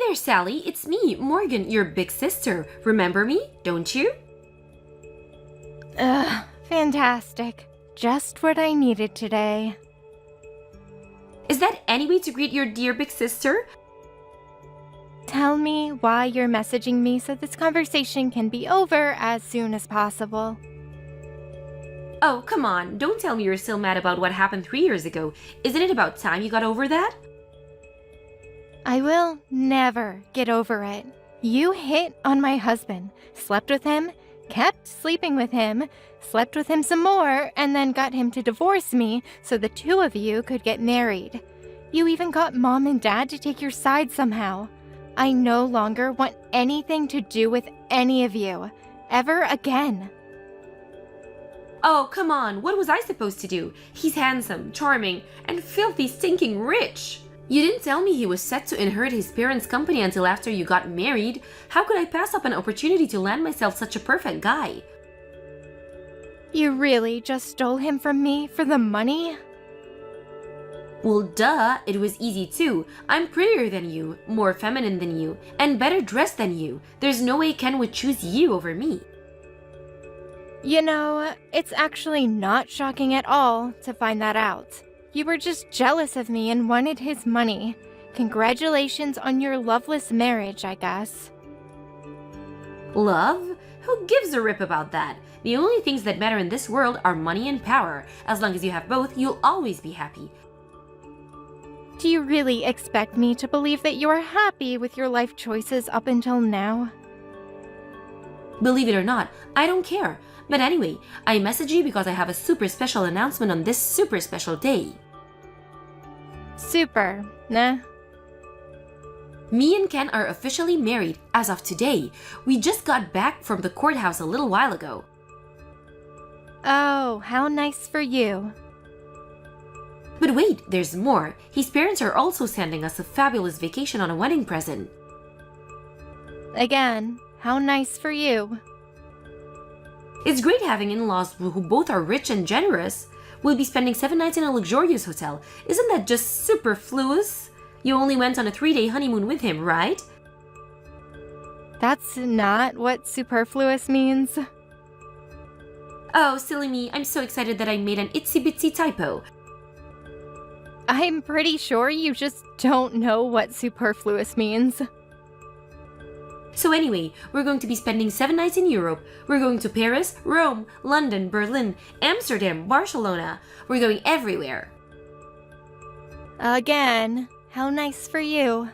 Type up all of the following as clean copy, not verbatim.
there, Sally. It's me, Morgan, your big sister. Remember me, don't you? Ugh, fantastic. Just what I needed today. Is that any way to greet your dear big sister? Tell me why you're messaging me so this conversation can be over as soon as possible. Oh, come on. Don't tell me you're still mad about what happened 3 years ago. Isn't it about time you got over that? I will never get over it. You hit on my husband, slept with him, kept sleeping with him, slept with him some more, and then got him to divorce me so the two of you could get married. You even got Mom and Dad to take your side somehow. I no longer want anything to do with any of you, ever again. Oh, come on. What was I supposed to do? He's handsome, charming, and filthy stinking rich. You didn't tell me he was set to inherit his parents' company until after you got married. How could I pass up an opportunity to land myself such a perfect guy? You really just stole him from me for the money? Well, duh, it was easy too. I'm prettier than you, more feminine than you, and better dressed than you. There's no way Ken would choose you over me. You know, it's actually not shocking at all to find that out. You were just jealous of me and wanted his money. Congratulations on your loveless marriage, I guess. Love? Who gives a rip about that? The only things that matter in this world are money and power. As long as you have both, you'll always be happy. Do you really expect me to believe that you are happy with your life choices up until now? Believe it or not, I don't care. But anyway, I messaged you because I have a super special announcement on this super special day. Super, nah. Me and Ken are officially married as of today. We just got back from the courthouse a little while ago. Oh, how nice for you. But wait, there's more. His parents are also sending us a fabulous vacation on a wedding present. Again, how nice for you. It's great having in-laws who both are rich and generous. We'll be spending 7 nights in a luxurious hotel. Isn't that just superfluous? You only went on a 3-day honeymoon with him, right? That's not what superfluous means. Oh, silly me. I'm so excited that I made an itsy-bitsy typo. I'm pretty sure you just don't know what superfluous means. So anyway, we're going to be spending 7 nights in Europe. We're going to Paris, Rome, London, Berlin, Amsterdam, Barcelona. We're going everywhere. Again, how nice for you.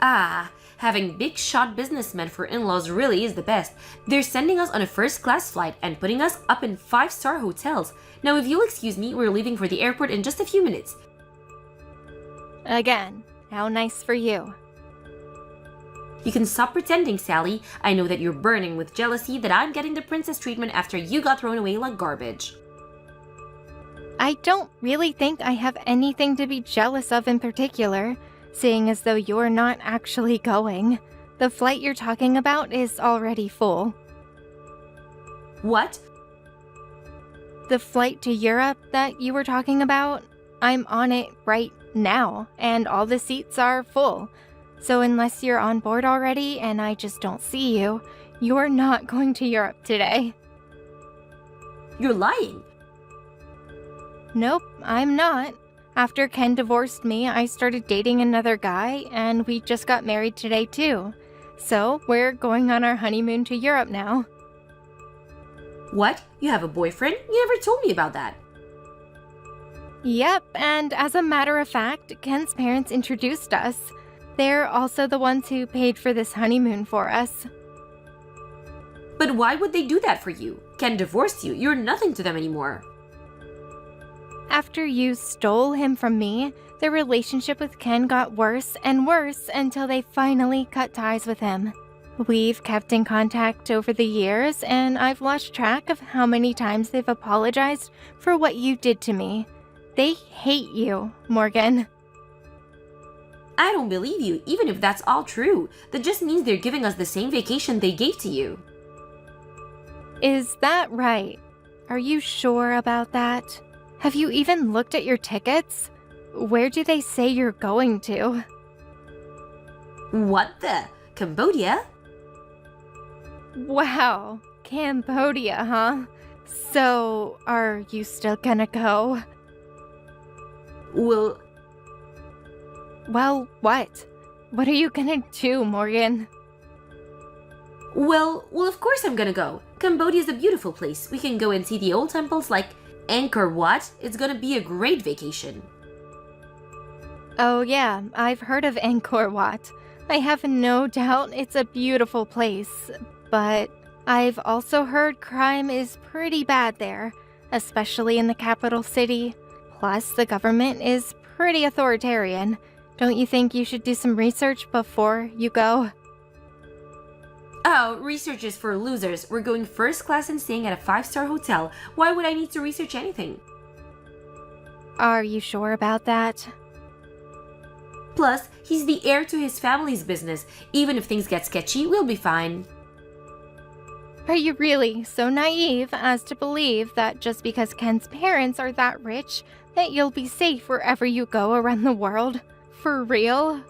Ah, having big shot businessmen for in-laws really is the best. They're sending us on a first-class flight and putting us up in 5-star hotels. Now if you'll excuse me, we're leaving for the airport in just a few minutes. Again, how nice for you. You can stop pretending, Sally. I know that you're burning with jealousy that I'm getting the princess treatment after you got thrown away like garbage. I don't really think I have anything to be jealous of in particular, seeing as though you're not actually going. The flight you're talking about is already full. What? The flight to Europe that you were talking about? I'm on it right now, and all the seats are full. So unless you're on board already and I just don't see you, you're not going to Europe today. You're lying. Nope, I'm not. After Ken divorced me, I started dating another guy, and we just got married today too. So we're going on our honeymoon to Europe now. What? You have a boyfriend? You never told me about that. Yep, and as a matter of fact, Ken's parents introduced us. They're also the ones who paid for this honeymoon for us. But why would they do that for you? Ken divorced you. You're nothing to them anymore. After you stole him from me, their relationship with Ken got worse and worse until they finally cut ties with him. We've kept in contact over the years, and I've lost track of how many times they've apologized for what you did to me. They hate you, Morgan. I don't believe you, even if that's all true. That just means they're giving us the same vacation they gave to you. Is that right? Are you sure about that? Have you even looked at your tickets? Where do they say you're going to? What the? Cambodia? Wow, Cambodia, huh? So, are you still gonna go? Well, Well, what? What are you gonna do, Morgan? well, of course I'm gonna go. Cambodia's a beautiful place. We can go and see the old temples like Angkor Wat. It's gonna be a great vacation. Oh yeah, I've heard of Angkor Wat. I have no doubt it's a beautiful place, but I've also heard crime is pretty bad there, especially in the capital city. Plus, the government is pretty authoritarian. Don't you think you should do some research before you go? Oh, research is for losers. We're going first class and staying at a 5-star hotel. Why would I need to research anything? Are you sure about that? Plus, he's the heir to his family's business. Even if things get sketchy, we'll be fine. Are you really so naive as to believe that just because Ken's parents are that rich, that you'll be safe wherever you go around the world? For real?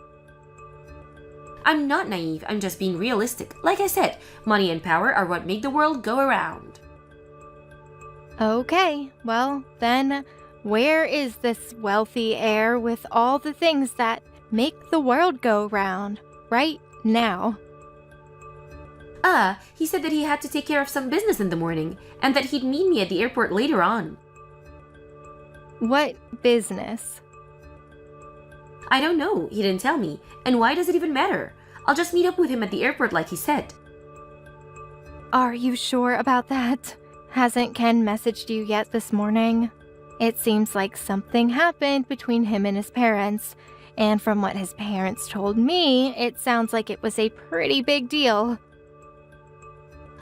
I'm not naive, I'm just being realistic. Like I said, money and power are what make the world go around. Okay, well, then, where is this wealthy heir with all the things that make the world go round right now? He said that he had to take care of some business in the morning, and that he'd meet me at the airport later on. What business? I don't know, he didn't tell me. And why does it even matter? I'll just meet up with him at the airport like he said. Are you sure about that? Hasn't Ken messaged you yet this morning? It seems like something happened between him and his parents, and from what his parents told me, it sounds like it was a pretty big deal.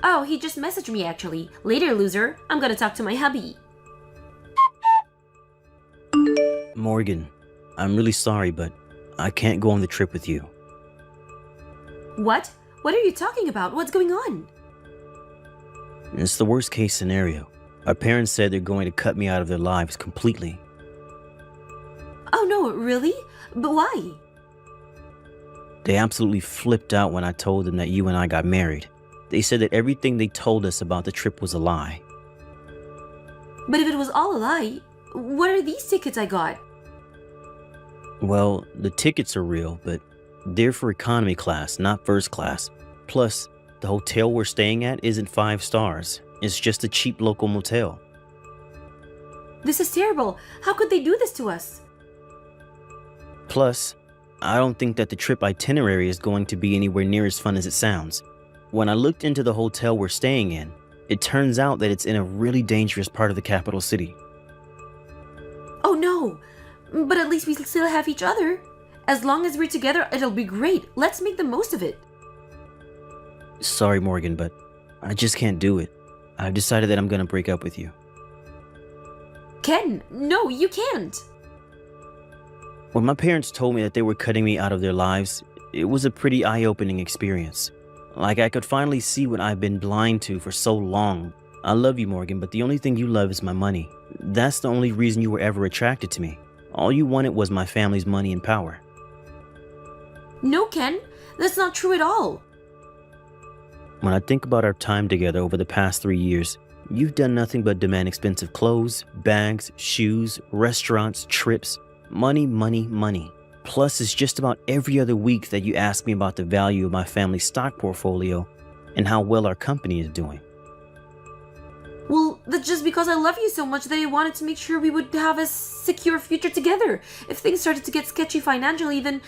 Oh, he just messaged me actually. Later, loser. I'm gonna talk to my hubby. Morgan, I'm really sorry, but I can't go on the trip with you. What? What are you talking about? What's going on? It's the worst case scenario. Our parents said they're going to cut me out of their lives completely. Oh no, really? But why? They absolutely flipped out when I told them that you and I got married. They said that everything they told us about the trip was a lie. But if it was all a lie, what are these tickets I got? Well, the tickets are real, but they're for economy class, not first class. Plus, the hotel we're staying at isn't 5 stars. It's just a cheap local motel. This is terrible. How could they do this to us? Plus, I don't think that the trip itinerary is going to be anywhere near as fun as it sounds. When I looked into the hotel we're staying in, it turns out that it's in a really dangerous part of the capital city. Oh no! But at least we still have each other. As long as we're together, it'll be great. Let's make the most of it. Sorry, Morgan, but I just can't do it. I've decided that I'm gonna break up with you. Ken, no, you can't. When my parents told me that they were cutting me out of their lives, it was a pretty eye-opening experience. Like I could finally see what I've been blind to for so long. I love you, Morgan, but the only thing you love is my money. That's the only reason you were ever attracted to me. All you wanted was my family's money and power. No, Ken, that's not true at all. When I think about our time together over the past 3 years, you've done nothing but demand expensive clothes, bags, shoes, restaurants, trips, money, money, money. Plus, it's just about every other week that you ask me about the value of my family's stock portfolio and how well our company is doing. Well, that's just because I love you so much that I wanted to make sure we would have a secure future together. If things started to get sketchy financially, then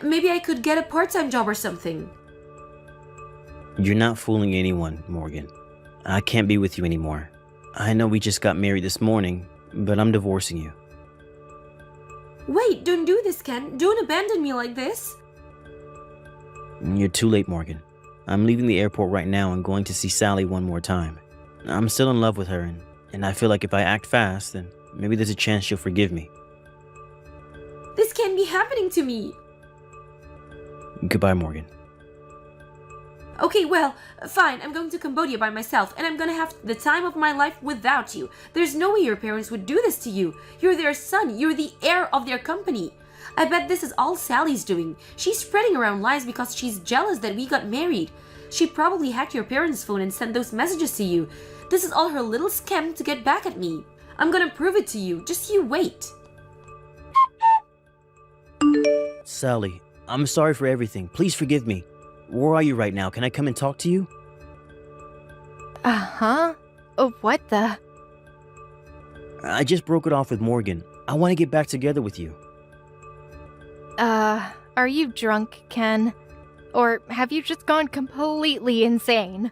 maybe I could get a part-time job or something. You're not fooling anyone, Morgan. I can't be with you anymore. I know we just got married this morning, but I'm divorcing you. Wait, don't do this, Ken. Don't abandon me like this. You're too late, Morgan. I'm leaving the airport right now and going to see Sally one more time. I'm still in love with her, and I feel like if I act fast, then maybe there's a chance she'll forgive me. This can't be happening to me. Goodbye, Morgan. Okay, well, fine. I'm going to Cambodia by myself, and I'm gonna have the time of my life without you. There's no way your parents would do this to you. You're their son. You're the heir of their company. I bet this is all Sally's doing. She's spreading around lies because she's jealous that we got married. She probably hacked your parents' phone and sent those messages to you. This is all her little scam to get back at me. I'm gonna prove it to you. Just you wait. Sally, I'm sorry for everything. Please forgive me. Where are you right now? Can I come and talk to you? Uh-huh. Oh, what the? I just broke it off with Morgan. I want to get back together with you. Are you drunk, Ken? Or have you just gone completely insane?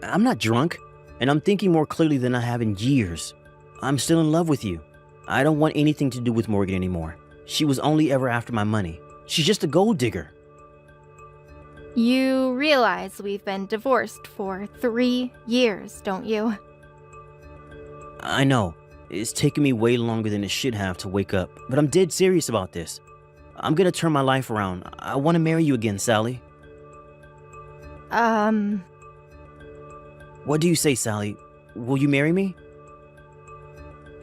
I'm not drunk, and I'm thinking more clearly than I have in years. I'm still in love with you. I don't want anything to do with Morgan anymore. She was only ever after my money. She's just a gold digger. You realize we've been divorced for 3 years, don't you? I know. It's taken me way longer than it should have to wake up, but I'm dead serious about this. I'm gonna turn my life around. I want to marry you again, Sally. What do you say, Sally? Will you marry me?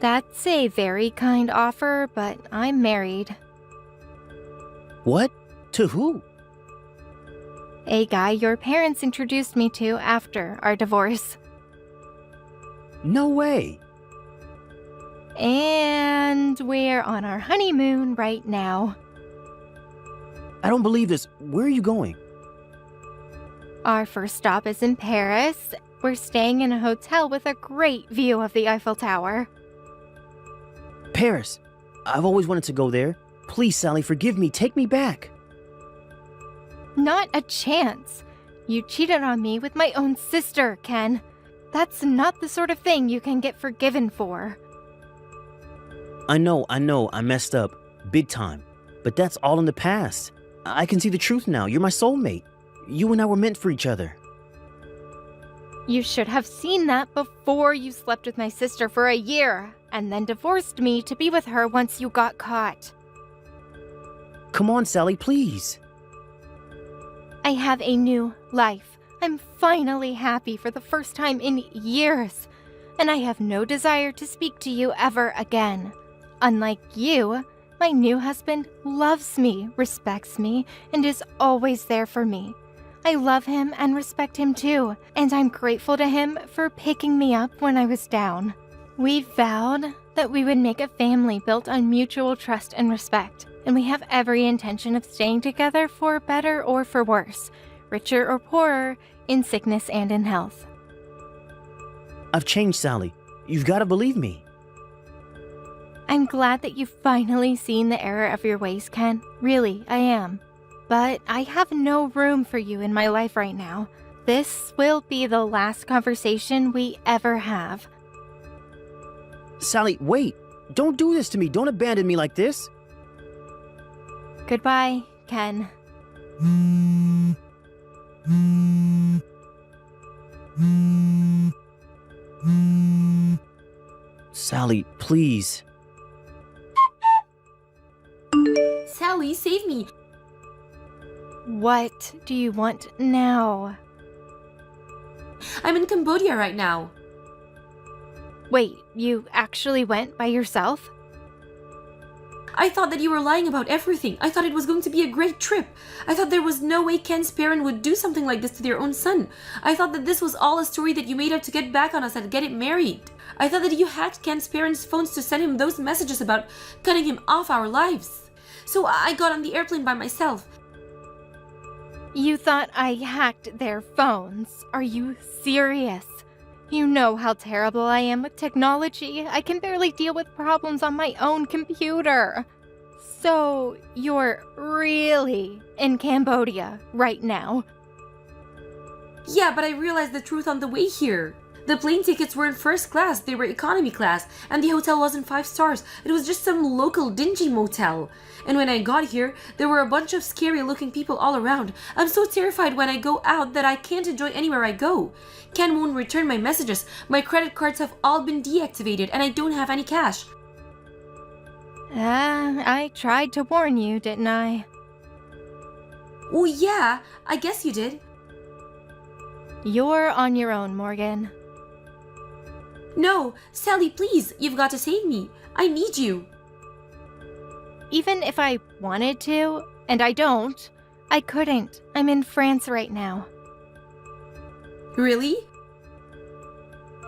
That's a very kind offer, but I'm married. What? To who? A guy your parents introduced me to after our divorce. No way. And we're on our honeymoon right now. I don't believe this. Where are you going? Our first stop is in Paris. We're staying in a hotel with a great view of the Eiffel Tower. Paris. I've always wanted to go there. Please, Sally, forgive me. Take me back. Not a chance. You cheated on me with my own sister, Ken. That's not the sort of thing you can get forgiven for. I know, I messed up. Big time. But that's all in the past. I can see the truth now. You're my soulmate. You and I were meant for each other. You should have seen that before you slept with my sister for a year, and then divorced me to be with her once you got caught. Come on, Sally, please. I have a new life. I'm finally happy for the first time in years, and I have no desire to speak to you ever again. Unlike you, my new husband loves me, respects me, and is always there for me. I love him and respect him too, and I'm grateful to him for picking me up when I was down. We vowed that we would make a family built on mutual trust and respect, and we have every intention of staying together for better or for worse, richer or poorer, in sickness and in health. I've changed, Sally. You've got to believe me. I'm glad that you've finally seen the error of your ways, Ken. Really, I am. But I have no room for you in my life right now. This will be the last conversation we ever have. Sally, wait. Don't do this to me. Don't abandon me like this. Goodbye, Ken. Sally, please. Sally, save me. What do you want now? I'm in Cambodia right now. Wait, you actually went by yourself? I thought that you were lying about everything. I thought it was going to be a great trip. I thought there was no way Ken's parent would do something like this to their own son. I thought that this was all a story that you made up to get back on us and get it married. I thought that you hacked Ken's parents' phones to send him those messages about cutting him off our lives. So I got on the airplane by myself. You thought I hacked their phones? Are you serious? You know how terrible I am with technology. I can barely deal with problems on my own computer. So, you're really in Cambodia right now? Yeah, but I realized the truth on the way here. The plane tickets weren't first class, they were economy class, and the hotel wasn't 5 stars. It was just some local dingy motel. And when I got here, there were a bunch of scary looking people all around. I'm so terrified when I go out that I can't enjoy anywhere I go. Ken won't return my messages. My credit cards have all been deactivated and I don't have any cash. I tried to warn you, didn't I? Oh yeah, I guess you did. You're on your own, Morgan. No, Sally, please, you've got to save me. I need you. even if I wanted to, and I don't, I couldn't. I'm in France right now. Really?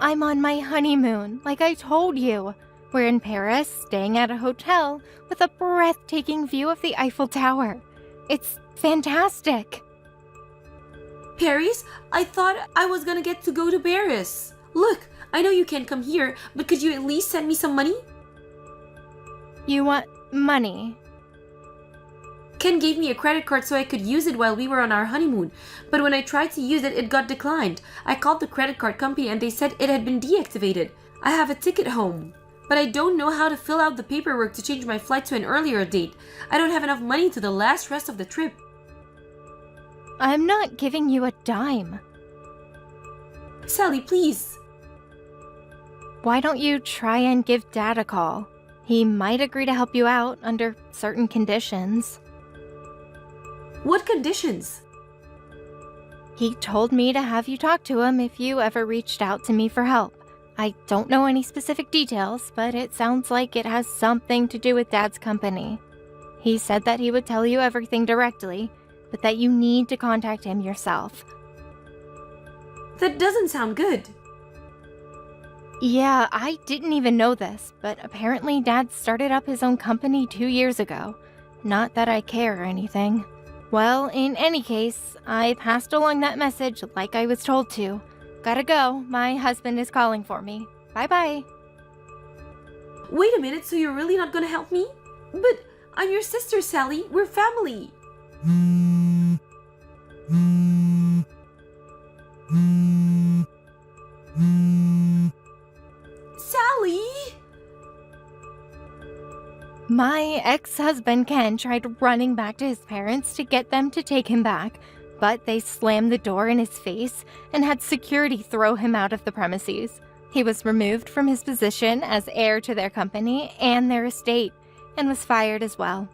I'm on my honeymoon, like I told you. We're in Paris, staying at a hotel with a breathtaking view of the Eiffel Tower. It's fantastic. Paris? I thought I was gonna get to go to Paris. Look, I know you can't come here, but could you at least send me some money? You want money? Ken gave me a credit card so I could use it while we were on our honeymoon, but when I tried to use it, it got declined. I called the credit card company and they said it had been deactivated. I have a ticket home, but I don't know how to fill out the paperwork to change my flight to an earlier date. I don't have enough money to the last rest of the trip. I'm not giving you a dime. Sally, please. Why don't you try and give Dad a call? He might agree to help you out under certain conditions. What conditions? He told me to have you talk to him if you ever reached out to me for help. I don't know any specific details, but it sounds like it has something to do with Dad's company. He said that he would tell you everything directly, but that you need to contact him yourself. That doesn't sound good. Yeah, I didn't even know this, but apparently Dad started up his own company 2 years ago. Not that I care or anything. Well, in any case, I passed along that message like I was told to. Gotta go, my husband is calling for me. Bye-bye. Wait a minute, so you're really not gonna help me? But I'm your sister, Sally. We're family. Sally! My ex-husband Ken tried running back to his parents to get them to take him back, but they slammed the door in his face and had security throw him out of the premises. He was removed from his position as heir to their company and their estate, and was fired as well.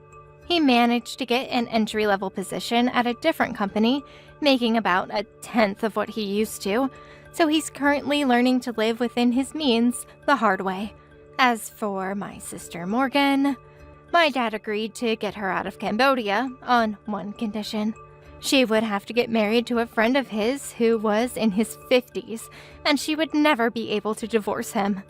He managed to get an entry-level position at a different company, making about 1/10 of what he used to, so he's currently learning to live within his means the hard way. As for my sister Morgan, my dad agreed to get her out of Cambodia on one condition. She would have to get married to a friend of his who was in his 50s, and she would never be able to divorce him.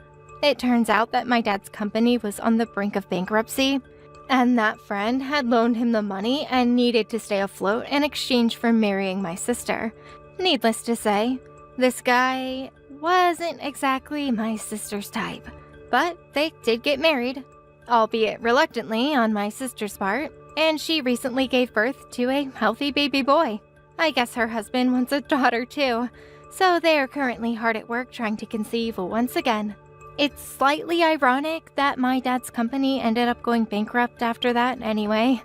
It turns out that my dad's company was on the brink of bankruptcy, and that friend had loaned him the money and needed to stay afloat in exchange for marrying my sister. Needless to say, this guy wasn't exactly my sister's type, but they did get married, albeit reluctantly on my sister's part, and she recently gave birth to a healthy baby boy. I guess her husband wants a daughter too, so they are currently hard at work trying to conceive once again. It's slightly ironic that my dad's company ended up going bankrupt after that anyway.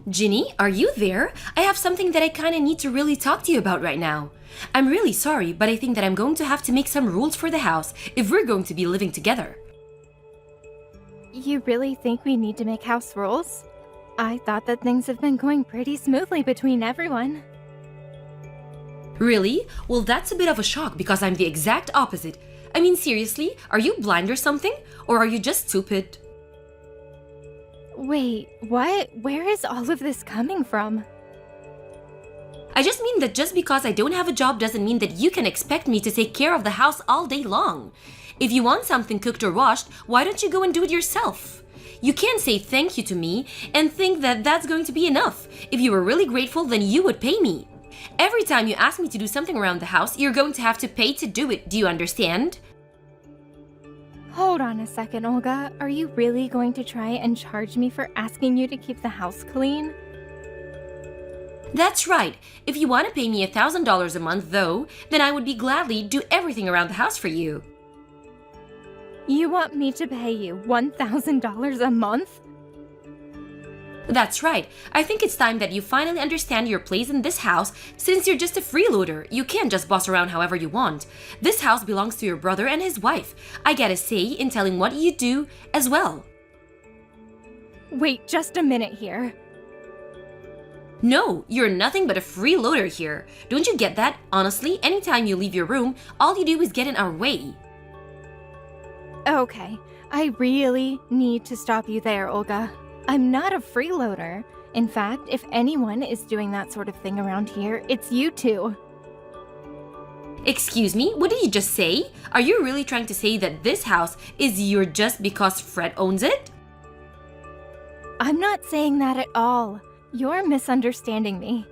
Ginny, are you there? I have something that I kinda need to really talk to you about right now. I'm really sorry, but I think that I'm going to have to make some rules for the house if we're going to be living together. You really think we need to make house rules? I thought that things have been going pretty smoothly between everyone. Really? Well, that's a bit of a shock because I'm the exact opposite. I mean, seriously, are you blind or something? Or are you just stupid? Wait, what? Where is all of this coming from? I just mean that just because I don't have a job doesn't mean that you can expect me to take care of the house all day long. If you want something cooked or washed, why don't you go and do it yourself? You can't say thank you to me and think that that's going to be enough. If you were really grateful, then you would pay me. Every time you ask me to do something around the house, you're going to have to pay to do it. Do you understand? Hold on a second, Olga. Are you really going to try and charge me for asking you to keep the house clean? That's right. If you want to pay me $1,000 a month, though, then I would be gladly do everything around the house for you. You want me to pay you $1,000 a month? That's right. I think it's time that you finally understand your place in this house. Since you're just a freeloader, you can't just boss around however you want. This house belongs to your brother and his wife. I get a say in telling what you do as well. Wait just a minute here. No, you're nothing but a freeloader here. Don't you get that? Honestly, anytime you leave your room, all you do is get in our way. Okay, I really need to stop you there, Olga. I'm not a freeloader. In fact, if anyone is doing that sort of thing around here, it's you two. Excuse me, what did you just say? Are you really trying to say that this house is yours just because Fred owns it? I'm not saying that at all. You're misunderstanding me.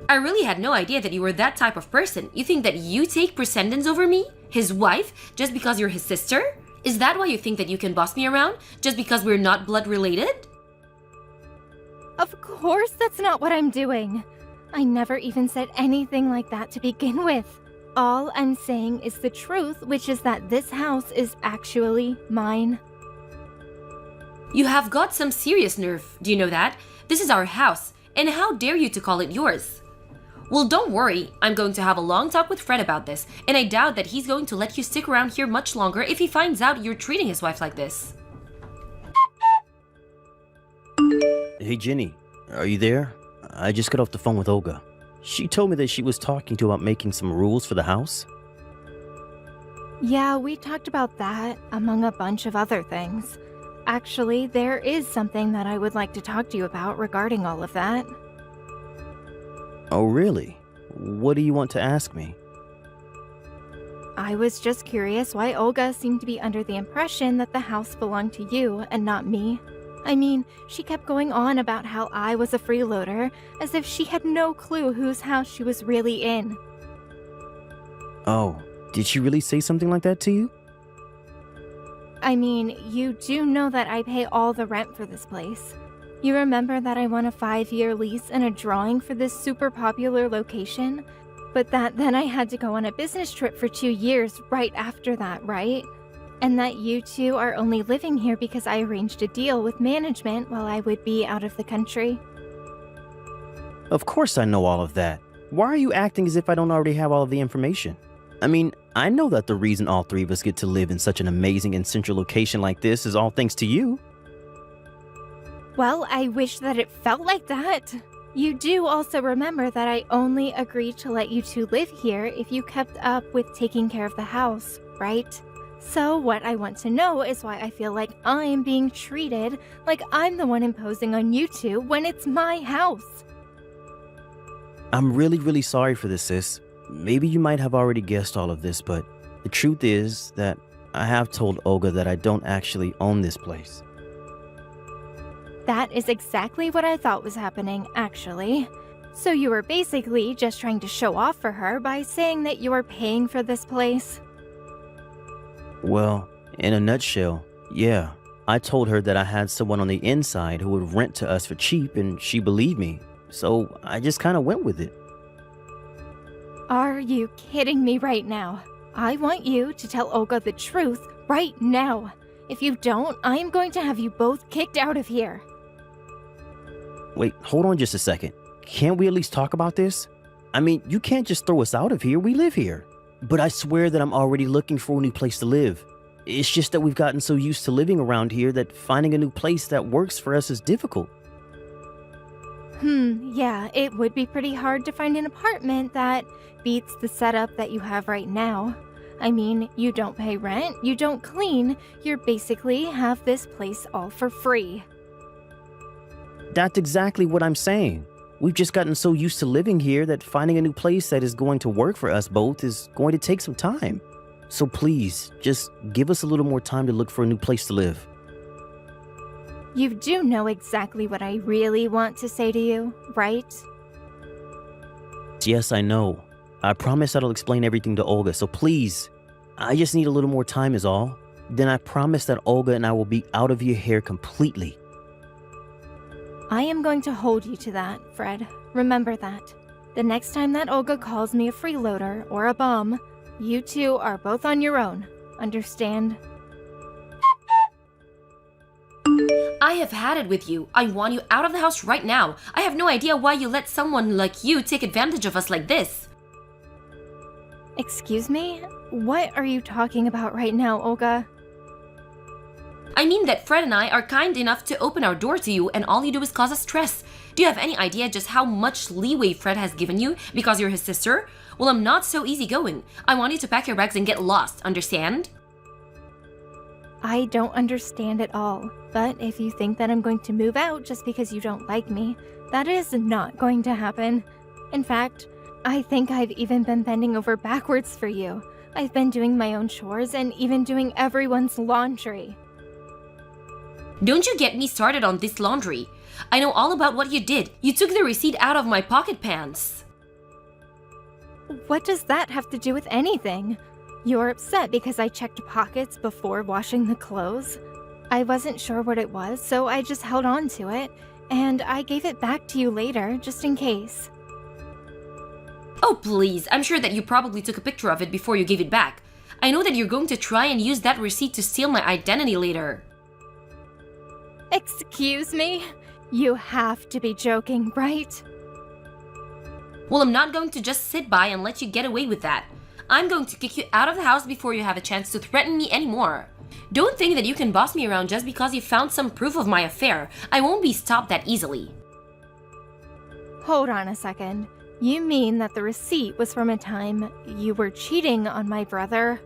I really had no idea that you were that type of person. You think that you take precedence over me, his wife, just because you're his sister? Is that why you think that you can boss me around, just because we're not blood related? Of course that's not what I'm doing. I never even said anything like that to begin with. All I'm saying is the truth, which is that this house is actually mine. You have got some serious nerve, do you know that? This is our house, and how dare you to call it yours? Well, don't worry, I'm going to have a long talk with Fred about this, and I doubt that he's going to let you stick around here much longer if he finds out you're treating his wife like this. Hey, Jenny, are you there? I just got off the phone with Olga. She told me that she was talking to you about making some rules for the house. Yeah, we talked about that, among a bunch of other things. Actually, there is something that I would like to talk to you about regarding all of that. Oh, really? What do you want to ask me? I was just curious why Olga seemed to be under the impression that the house belonged to you and not me. I mean, she kept going on about how I was a freeloader, as if she had no clue whose house she was really in. Oh, did she really say something like that to you? I mean, you do know that I pay all the rent for this place. You remember that I won a 5-year lease and a drawing for this super popular location? But that then I had to go on a business trip for 2 years right after that, right? And that you two are only living here because I arranged a deal with management while I would be out of the country. Of course I know all of that. Why are you acting as if I don't already have all of the information? I mean, I know that the reason all three of us get to live in such an amazing and central location like this is all thanks to you. Well, I wish that it felt like that. You do also remember that I only agreed to let you two live here if you kept up with taking care of the house, right? So what I want to know is why I feel like I'm being treated like I'm the one imposing on you two when it's my house. I'm really sorry for this, sis. Maybe you might have already guessed all of this, but the truth is that I have told Olga that I don't actually own this place. That is exactly what I thought was happening, actually. So you were basically just trying to show off for her by saying that you were paying for this place? Well, in a nutshell, yeah. I told her that I had someone on the inside who would rent to us for cheap, and she believed me. So I just kind of went with it. Are you kidding me right now? I want you to tell Olga the truth right now. If you don't, I am going to have you both kicked out of here. Wait, hold on just a second. Can't we at least talk about this? I mean, you can't just throw us out of here. We live here. But I swear that I'm already looking for a new place to live. It's just that we've gotten so used to living around here that finding a new place that works for us is difficult. Yeah, it would be pretty hard to find an apartment that beats the setup that you have right now. I mean, you don't pay rent, you don't clean, you basically have this place all for free. That's exactly what I'm saying. We've just gotten so used to living here that finding a new place that is going to work for us both is going to take some time. So please, just give us a little more time to look for a new place to live. You do know exactly what I really want to say to you, right? Yes, I know. I promise I'll explain everything to Olga, so please, I just need a little more time is all. Then I promise that Olga and I will be out of your hair completely. I am going to hold you to that, Fred. Remember that. The next time that Olga calls me a freeloader or a bum, you two are both on your own. Understand? I have had it with you. I want you out of the house right now. I have no idea why you let someone like you take advantage of us like this. Excuse me? What are you talking about right now, Olga? I mean that Fred and I are kind enough to open our door to you and all you do is cause us stress. Do you have any idea just how much leeway Fred has given you because you're his sister? Well, I'm not so easygoing. I want you to pack your bags and get lost, understand? I don't understand at all, but if you think that I'm going to move out just because you don't like me, that is not going to happen. In fact, I think I've even been bending over backwards for you. I've been doing my own chores and even doing everyone's laundry. Don't you get me started on this laundry. I know all about what you did. You took the receipt out of my pocket pants. What does that have to do with anything? You're upset because I checked pockets before washing the clothes. I wasn't sure what it was, so I just held on to it, and I gave it back to you later, just in case. Oh, please. I'm sure that you probably took a picture of it before you gave it back. I know that you're going to try and use that receipt to steal my identity later. Excuse me? You have to be joking, right? Well, I'm not going to just sit by and let you get away with that. I'm going to kick you out of the house before you have a chance to threaten me anymore. Don't think that you can boss me around just because you found some proof of my affair. I won't be stopped that easily. Hold on a second. You mean that the receipt was from a time you were cheating on my brother?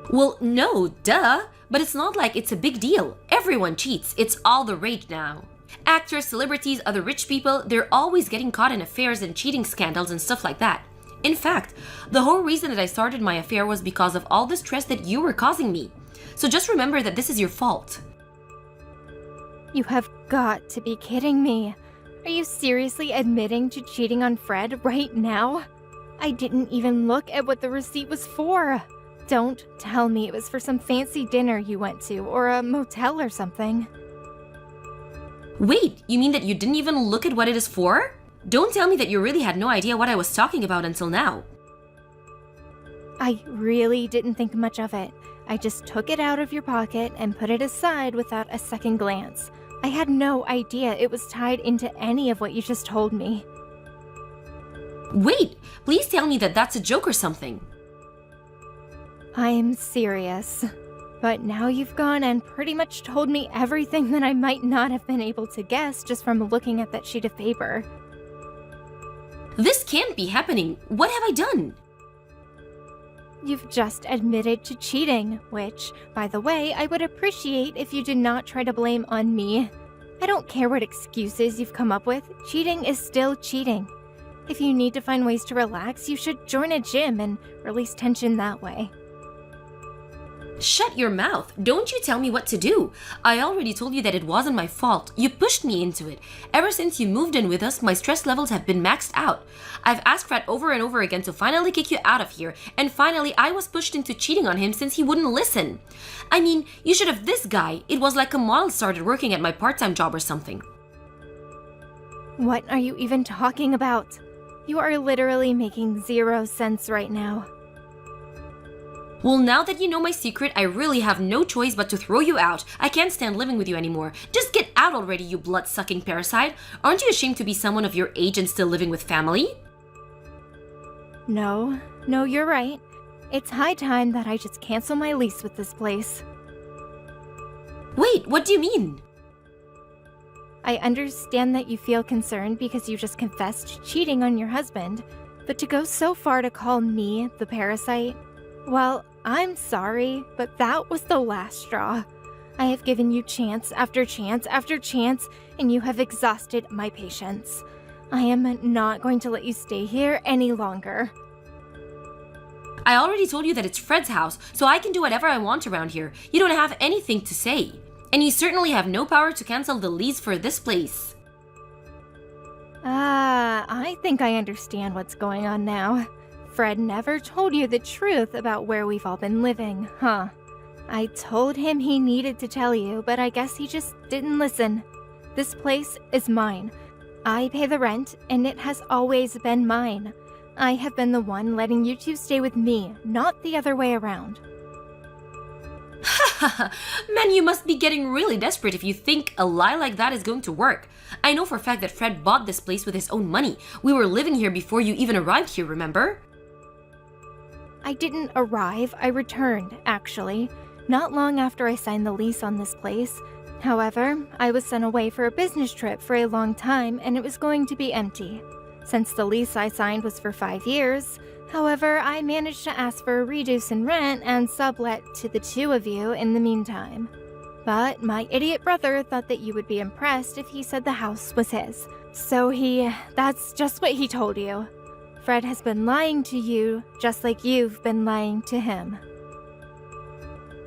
Well, no, duh. But it's not like it's a big deal. Everyone cheats. It's all the rage now. Actors, celebrities, other rich people, they're always getting caught in affairs and cheating scandals and stuff like that. In fact, the whole reason that I started my affair was because of all the stress that you were causing me. So just remember that this is your fault. You have got to be kidding me. Are you seriously admitting to cheating on Fred right now? I didn't even look at what the receipt was for. Don't tell me it was for some fancy dinner you went to or a motel or something. Wait, you mean that you didn't even look at what it is for? Don't tell me that you really had no idea what I was talking about until now. I really didn't think much of it. I just took it out of your pocket and put it aside without a second glance. I had no idea it was tied into any of what you just told me. Wait, please tell me that that's a joke or something. I'm serious. But now you've gone and pretty much told me everything that I might not have been able to guess just from looking at that sheet of paper. This can't be happening. What have I done? You've just admitted to cheating, which, by the way, I would appreciate if you did not try to blame on me. I don't care what excuses you've come up with, cheating is still cheating. If you need to find ways to relax, you should join a gym and release tension that way. Shut your mouth. Don't you tell me what to do. I already told you that it wasn't my fault. You pushed me into it. Ever since you moved in with us, my stress levels have been maxed out. I've asked Fred over and over again to finally kick you out of here, and finally I was pushed into cheating on him since he wouldn't listen. I mean, you should have this guy. It was like a model started working at my part-time job or something. What are you even talking about? You are literally making zero sense right now. Well, now that you know my secret, I really have no choice but to throw you out. I can't stand living with you anymore. Just get out already, you blood-sucking parasite. Aren't you ashamed to be someone of your age and still living with family? No, you're right. It's high time that I just cancel my lease with this place. Wait, what do you mean? I understand that you feel concerned because you just confessed cheating on your husband, but to go so far to call me the parasite? Well, I'm sorry, but that was the last straw. I have given you chance after chance after chance, and you have exhausted my patience. I am not going to let you stay here any longer. I already told you that it's Fred's house, so I can do whatever I want around here. You don't have anything to say. And you certainly have no power to cancel the lease for this place. I think I understand what's going on now. Fred never told you the truth about where we've all been living, huh? I told him he needed to tell you, but I guess he just didn't listen. This place is mine. I pay the rent, and it has always been mine. I have been the one letting you two stay with me, not the other way around. Man, you must be getting really desperate if you think a lie like that is going to work. I know for a fact that Fred bought this place with his own money. We were living here before you even arrived here, remember? I didn't arrive, I returned, actually. Not long after I signed the lease on this place. However, I was sent away for a business trip for a long time and it was going to be empty. Since the lease I signed was for 5 years, However, I managed to ask for a reduce in rent and sublet to the two of you in the meantime. But my idiot brother thought that you would be impressed if he said the house was his. So that's just what he told you. Fred has been lying to you just like you've been lying to him.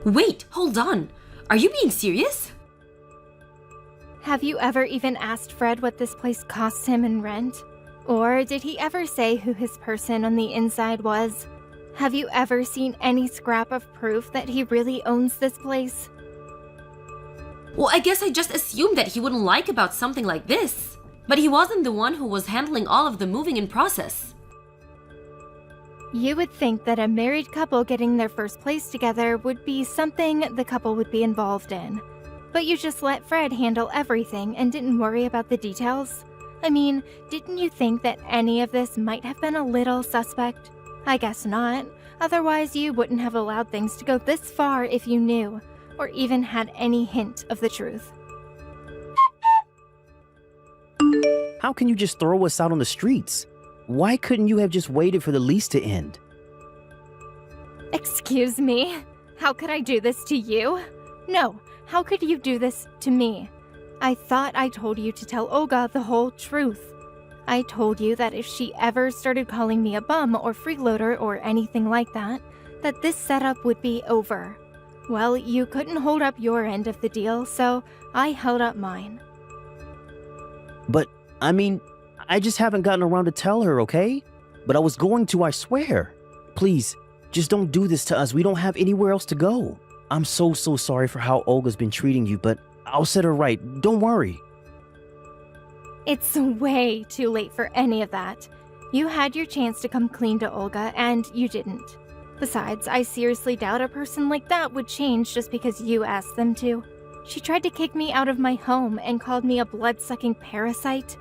Wait, hold on. Are you being serious? Have you ever even asked Fred what this place costs him in rent? Or did he ever say who his person on the inside was? Have you ever seen any scrap of proof that he really owns this place? Well, I guess I just assumed that he wouldn't like about something like this. But he wasn't the one who was handling all of the moving in process. You would think that a married couple getting their first place together would be something the couple would be involved in. But you just let Fred handle everything and didn't worry about the details? I mean, didn't you think that any of this might have been a little suspect? I guess not. Otherwise, you wouldn't have allowed things to go this far if you knew, or even had any hint of the truth. How can you just throw us out on the streets? Why couldn't you have just waited for the lease to end? Excuse me? How could I do this to you? No, how could you do this to me? I thought I told you to tell Olga the whole truth. I told you that if she ever started calling me a bum or freeloader or anything like that, that this setup would be over. Well, you couldn't hold up your end of the deal, so I held up mine. But, I mean, I just haven't gotten around to tell her, okay? But I was going to, I swear. Please, just don't do this to us. We don't have anywhere else to go. I'm so sorry for how Olga's been treating you, but I'll set her right. Don't worry. It's way too late for any of that. You had your chance to come clean to Olga, and you didn't. Besides, I seriously doubt a person like that would change just because you asked them to. She tried to kick me out of my home and called me a blood-sucking parasite.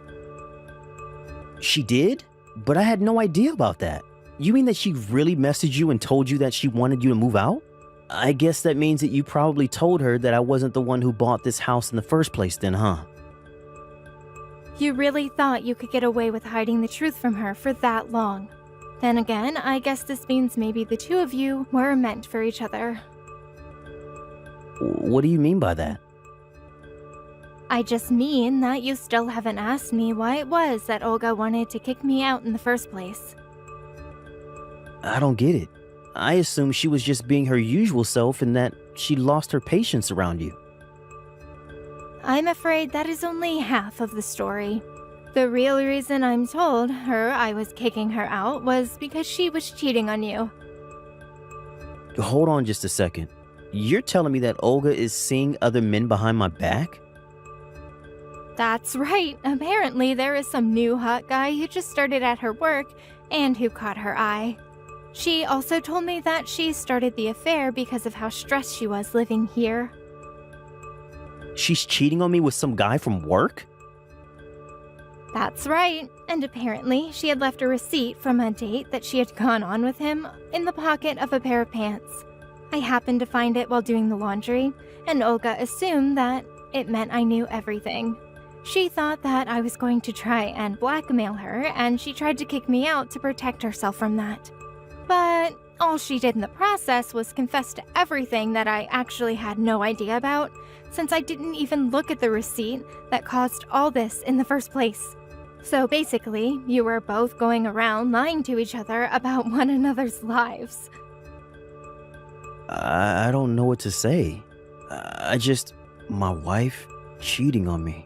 She did? But I had no idea about that. You mean that she really messaged you and told you that she wanted you to move out? I guess that means that you probably told her that I wasn't the one who bought this house in the first place then, huh? You really thought you could get away with hiding the truth from her for that long. Then again, I guess this means maybe the two of you were meant for each other. What do you mean by that? I just mean that you still haven't asked me why it was that Olga wanted to kick me out in the first place. I don't get it. I assumed she was just being her usual self and that she lost her patience around you. I'm afraid that is only half of the story. The real reason I'm told her I was kicking her out was because she was cheating on you. Hold on just a second. You're telling me that Olga is seeing other men behind my back? That's right. Apparently there is some new hot guy who just started at her work and who caught her eye. She also told me that she started the affair because of how stressed she was living here. She's cheating on me with some guy from work? That's right. And apparently she had left a receipt from a date that she had gone on with him in the pocket of a pair of pants. I happened to find it while doing the laundry, and Olga assumed that it meant I knew everything. She thought that I was going to try and blackmail her, and she tried to kick me out to protect herself from that. But all she did in the process was confess to everything that I actually had no idea about, since I didn't even look at the receipt that caused all this in the first place. So basically, you were both going around lying to each other about one another's lives. I don't know what to say. My wife cheating on me.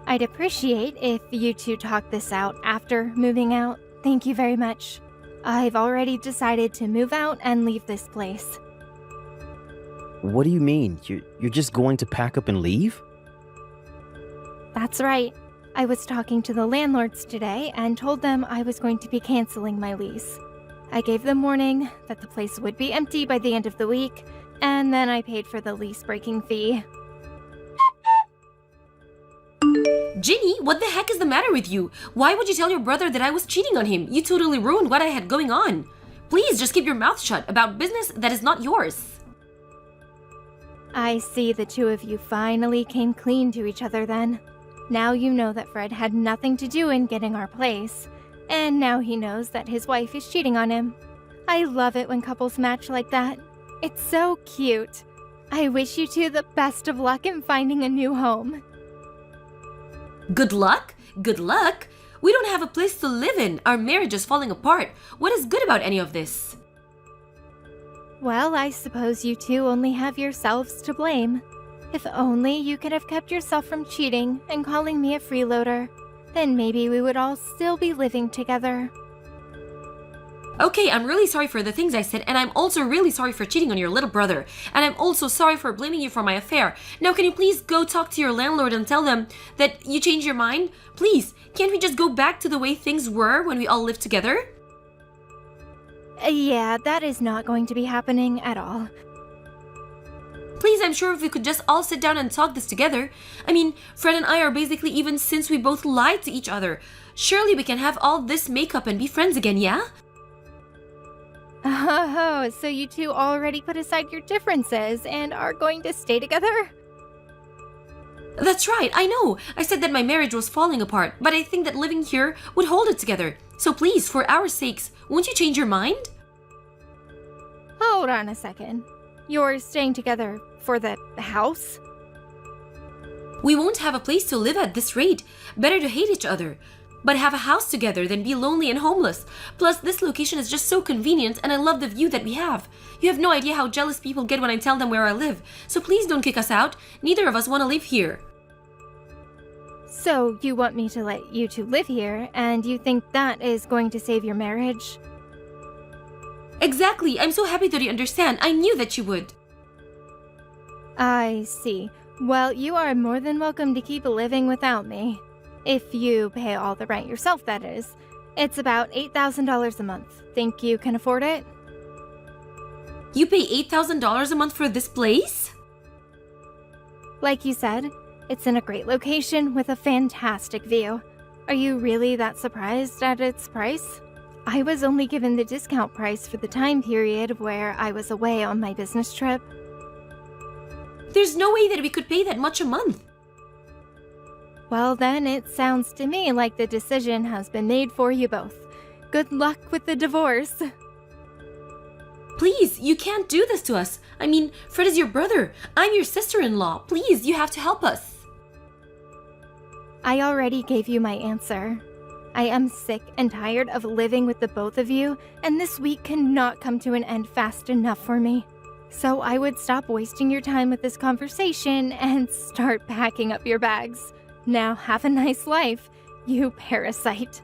I'd appreciate if you two talk this out after moving out. Thank you very much. I've already decided to move out and leave this place. What do you mean? You're just going to pack up and leave? That's right. I was talking to the landlords today and told them I was going to be canceling my lease. I gave them warning that the place would be empty by the end of the week, and then I paid for the lease breaking fee. Ginny, what the heck is the matter with you? Why would you tell your brother that I was cheating on him? You totally ruined what I had going on. Please just keep your mouth shut about business that is not yours. I see the two of you finally came clean to each other then. Now you know that Fred had nothing to do in getting our place, and now he knows that his wife is cheating on him. I love it when couples match like that. It's so cute. I wish you two the best of luck in finding a new home. Good luck? Good luck? We don't have a place to live in. Our marriage is falling apart. What is good about any of this? Well, I suppose you two only have yourselves to blame. If only you could have kept yourself from cheating and calling me a freeloader, then maybe we would all still be living together. Okay, I'm really sorry for the things I said, and I'm also really sorry for cheating on your little brother. And I'm also sorry for blaming you for my affair. Now, can you please go talk to your landlord and tell them that you changed your mind? Please, can't we just go back to the way things were when we all lived together? Yeah, that is not going to be happening at all. Please, I'm sure if we could just all sit down and talk this together. I mean, Fred and I are basically even since we both lied to each other. Surely we can have all this makeup and be friends again, yeah? Oh, so you two already put aside your differences and are going to stay together? That's right, I know. I said that my marriage was falling apart, but I think that living here would hold it together. So please, for our sakes, won't you change your mind? Hold on a second. You're staying together for the house? We won't have a place to live at this rate. Better to hate each other. But have a house together than be lonely and homeless. Plus, this location is just so convenient and I love the view that we have. You have no idea how jealous people get when I tell them where I live. So please don't kick us out. Neither of us want to live here. So you want me to let you two live here, and you think that is going to save your marriage? Exactly. I'm so happy that you understand. I knew that you would. I see. Well, you are more than welcome to keep living without me. If you pay all the rent yourself, that is. It's about $8,000 a month. Think you can afford it? You pay $8,000 a month for this place? Like you said, it's in a great location with a fantastic view. Are you really that surprised at its price? I was only given the discount price for the time period where I was away on my business trip. There's no way that we could pay that much a month. Well then, it sounds to me like the decision has been made for you both. Good luck with the divorce. Please, you can't do this to us. I mean, Fred is your brother. I'm your sister-in-law. Please, you have to help us. I already gave you my answer. I am sick and tired of living with the both of you, and this week cannot come to an end fast enough for me. So I would stop wasting your time with this conversation and start packing up your bags. Now have a nice life, you parasite.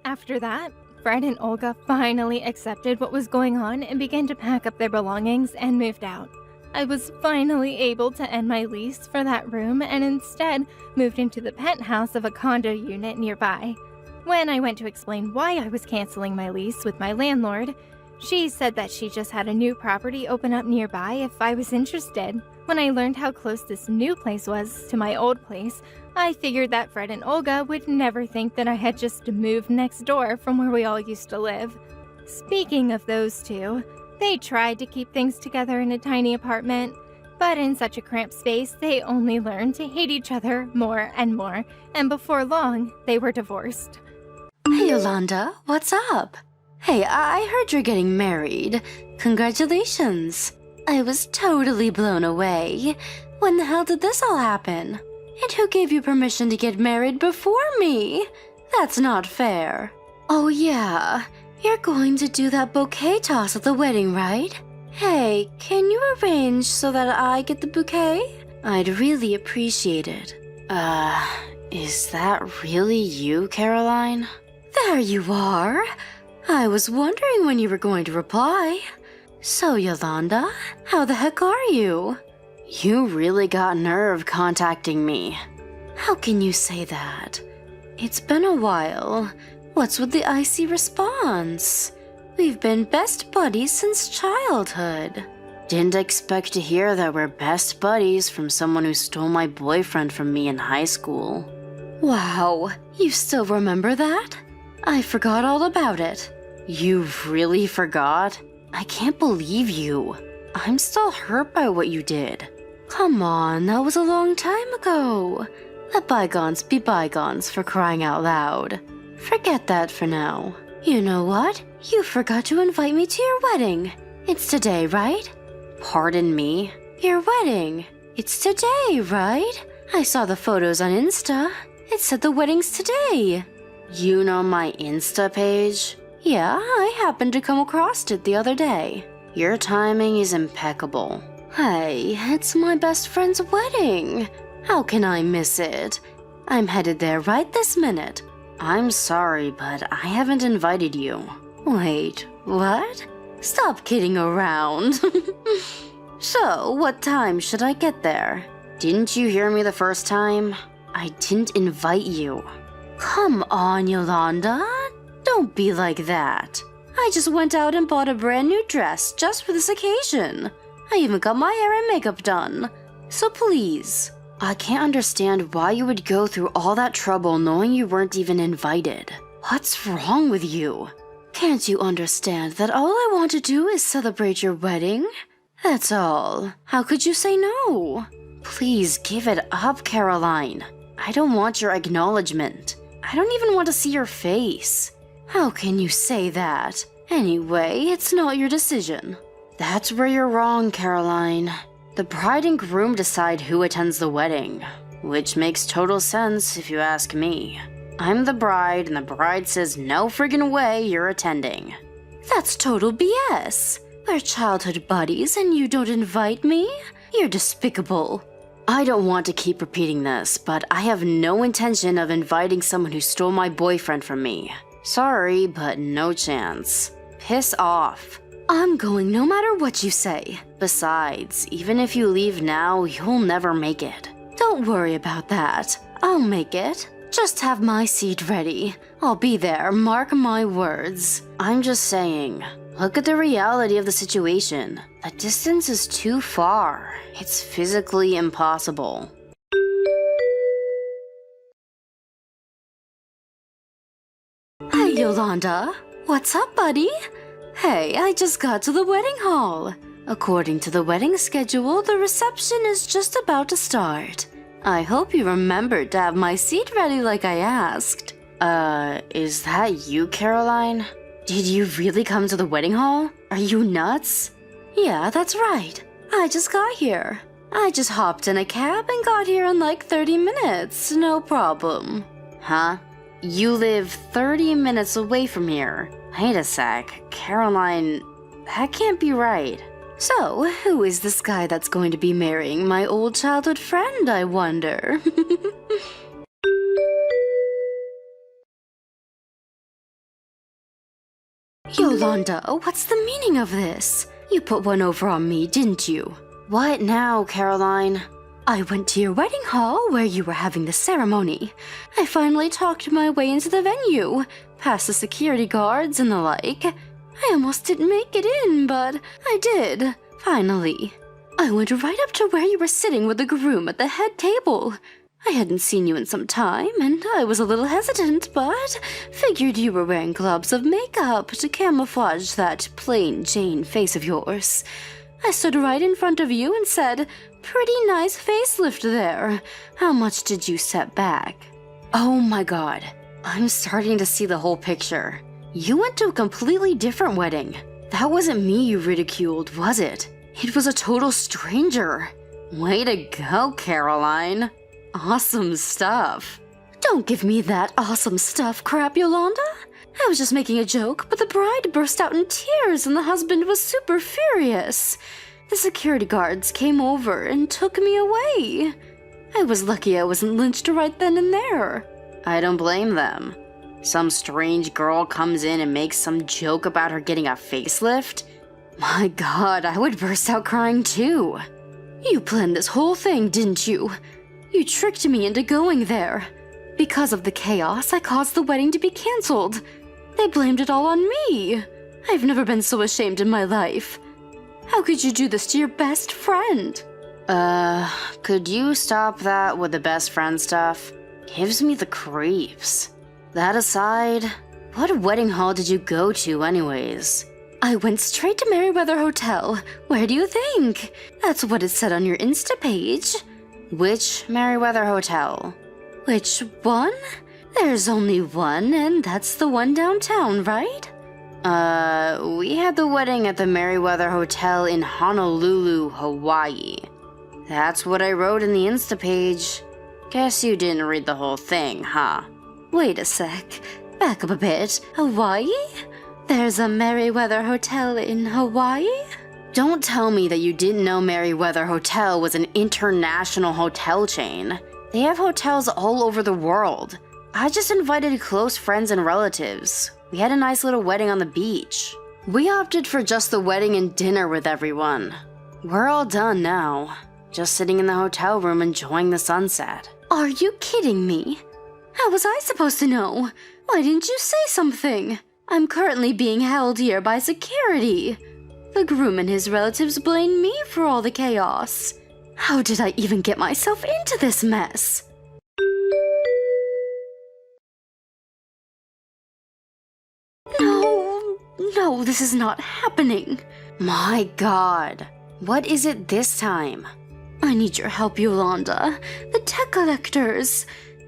After that, Fred and Olga finally accepted what was going on and began to pack up their belongings and moved out. I was finally able to end my lease for that room and instead moved into the penthouse of a condo unit nearby. When I went to explain why I was canceling my lease with my landlord, she said that she just had a new property open up nearby if I was interested. When I learned how close this new place was to my old place, I figured that Fred and Olga would never think that I had just moved next door from where we all used to live. Speaking of those two, they tried to keep things together in a tiny apartment, but in such a cramped space, they only learned to hate each other more and more, and before long, they were divorced. Hey, Yolanda, what's up? Hey, I heard you're getting married. Congratulations. I was totally blown away. When the hell did this all happen? And who gave you permission to get married before me? That's not fair. Oh yeah, you're going to do that bouquet toss at the wedding, right? Hey, can you arrange so that I get the bouquet? I'd really appreciate it. Is that really you, Caroline? There you are. I was wondering when you were going to reply. So, Yolanda, how the heck are you? You really got nerve contacting me. How can you say that? It's been a while. What's with the icy response? We've been best buddies since childhood. Didn't expect to hear that we're best buddies from someone who stole my boyfriend from me in high school. Wow, you still remember that? I forgot all about it. You really forgot? I can't believe you. I'm still hurt by what you did. Come on, that was a long time ago. Let bygones be bygones, for crying out loud. Forget that for now. You know what? You forgot to invite me to your wedding. It's today, right? Pardon me? Your wedding. It's today, right? I saw the photos on Insta. It said the wedding's today. You know my Insta page? Yeah, I happened to come across it the other day. Your timing is impeccable. Hey, it's my best friend's wedding. How can I miss it? I'm headed there right this minute. I'm sorry, but I haven't invited you. Wait, what? Stop kidding around. So, what time should I get there? Didn't you hear me the first time? I didn't invite you. Come on, Yolanda. Don't be like that. I just went out and bought a brand new dress just for this occasion. I even got my hair and makeup done. So please. I can't understand why you would go through all that trouble knowing you weren't even invited. What's wrong with you? Can't you understand that all I want to do is celebrate your wedding? That's all. How could you say no? Please give it up, Caroline. I don't want your acknowledgement. I don't even want to see your face. How can you say that? Anyway, it's not your decision. That's where you're wrong, Caroline. The bride and groom decide who attends the wedding, which makes total sense if you ask me. I'm the bride, and the bride says no friggin' way you're attending. That's total BS. We're childhood buddies and you don't invite me? You're despicable. I don't want to keep repeating this, but I have no intention of inviting someone who stole my boyfriend from me. Sorry, but no chance. Piss off. I'm going no matter what you say. Besides, even if you leave now, you'll never make it. Don't worry about that. I'll make it. Just have my seat ready. I'll be there, mark my words. I'm just saying, look at the reality of the situation. The distance is too far. It's physically impossible. Hey, Yolanda. What's up, buddy? Hey, I just got to the wedding hall. According to the wedding schedule, the reception is just about to start. I hope you remembered to have my seat ready like I asked. Is that you, Caroline? Did you really come to the wedding hall? Are you nuts? Yeah, that's right. I just got here. I just hopped in a cab and got here in like 30 minutes. No problem. Huh? You live 30 minutes away from here. Wait a sec, Caroline, that can't be right. So, who is this guy that's going to be marrying my old childhood friend, I wonder? Yolanda, what's the meaning of this? You put one over on me, didn't you? What now, Caroline? I went to your wedding hall where you were having the ceremony. I finally talked my way into the venue, past the security guards and the like. I almost didn't make it in, but I did, finally. I went right up to where you were sitting with the groom at the head table. I hadn't seen you in some time, and I was a little hesitant, but figured you were wearing globs of makeup to camouflage that plain Jane face of yours. I stood right in front of you and said, "Pretty nice facelift there. How much did you set back?" Oh my god, I'm starting to see the whole picture. You went to a completely different wedding. That wasn't me you ridiculed, was it? It was a total stranger. Way to go, Caroline. Awesome stuff. Don't give me that awesome stuff crap, Yolanda. I was just making a joke, but the bride burst out in tears and the husband was super furious. The security guards came over and took me away. I was lucky I wasn't lynched right then and there. I don't blame them. Some strange girl comes in and makes some joke about her getting a facelift. My god, I would burst out crying too. You planned this whole thing, didn't you? You tricked me into going there. Because of the chaos, I caused the wedding to be cancelled. They blamed it all on me. I've never been so ashamed in my life. How could you do this to your best friend? Could you stop that with the best friend stuff? Gives me the creeps. That aside, what wedding hall did you go to anyways? I went straight to Merriweather Hotel. Where do you think? That's what it said on your Insta page. Which Merriweather Hotel? Which one? There's only one, and that's the one downtown, right? We had the wedding at the Merriweather Hotel in Honolulu, Hawaii. That's what I wrote in the Insta page. Guess you didn't read the whole thing, huh? Wait a sec. Back up a bit. Hawaii? There's a Merriweather Hotel in Hawaii? Don't tell me that you didn't know Merriweather Hotel was an international hotel chain. They have hotels all over the world. I just invited close friends and relatives. We had a nice little wedding on the beach. We opted for just the wedding and dinner with everyone. We're all done now. Just sitting in the hotel room enjoying the sunset. Are you kidding me? How was I supposed to know? Why didn't you say something? I'm currently being held here by security. The groom and his relatives blame me for all the chaos. How did I even get myself into this mess? No, this is not happening. My God, what is it this time? I need your help, Yolanda. The tech collectors.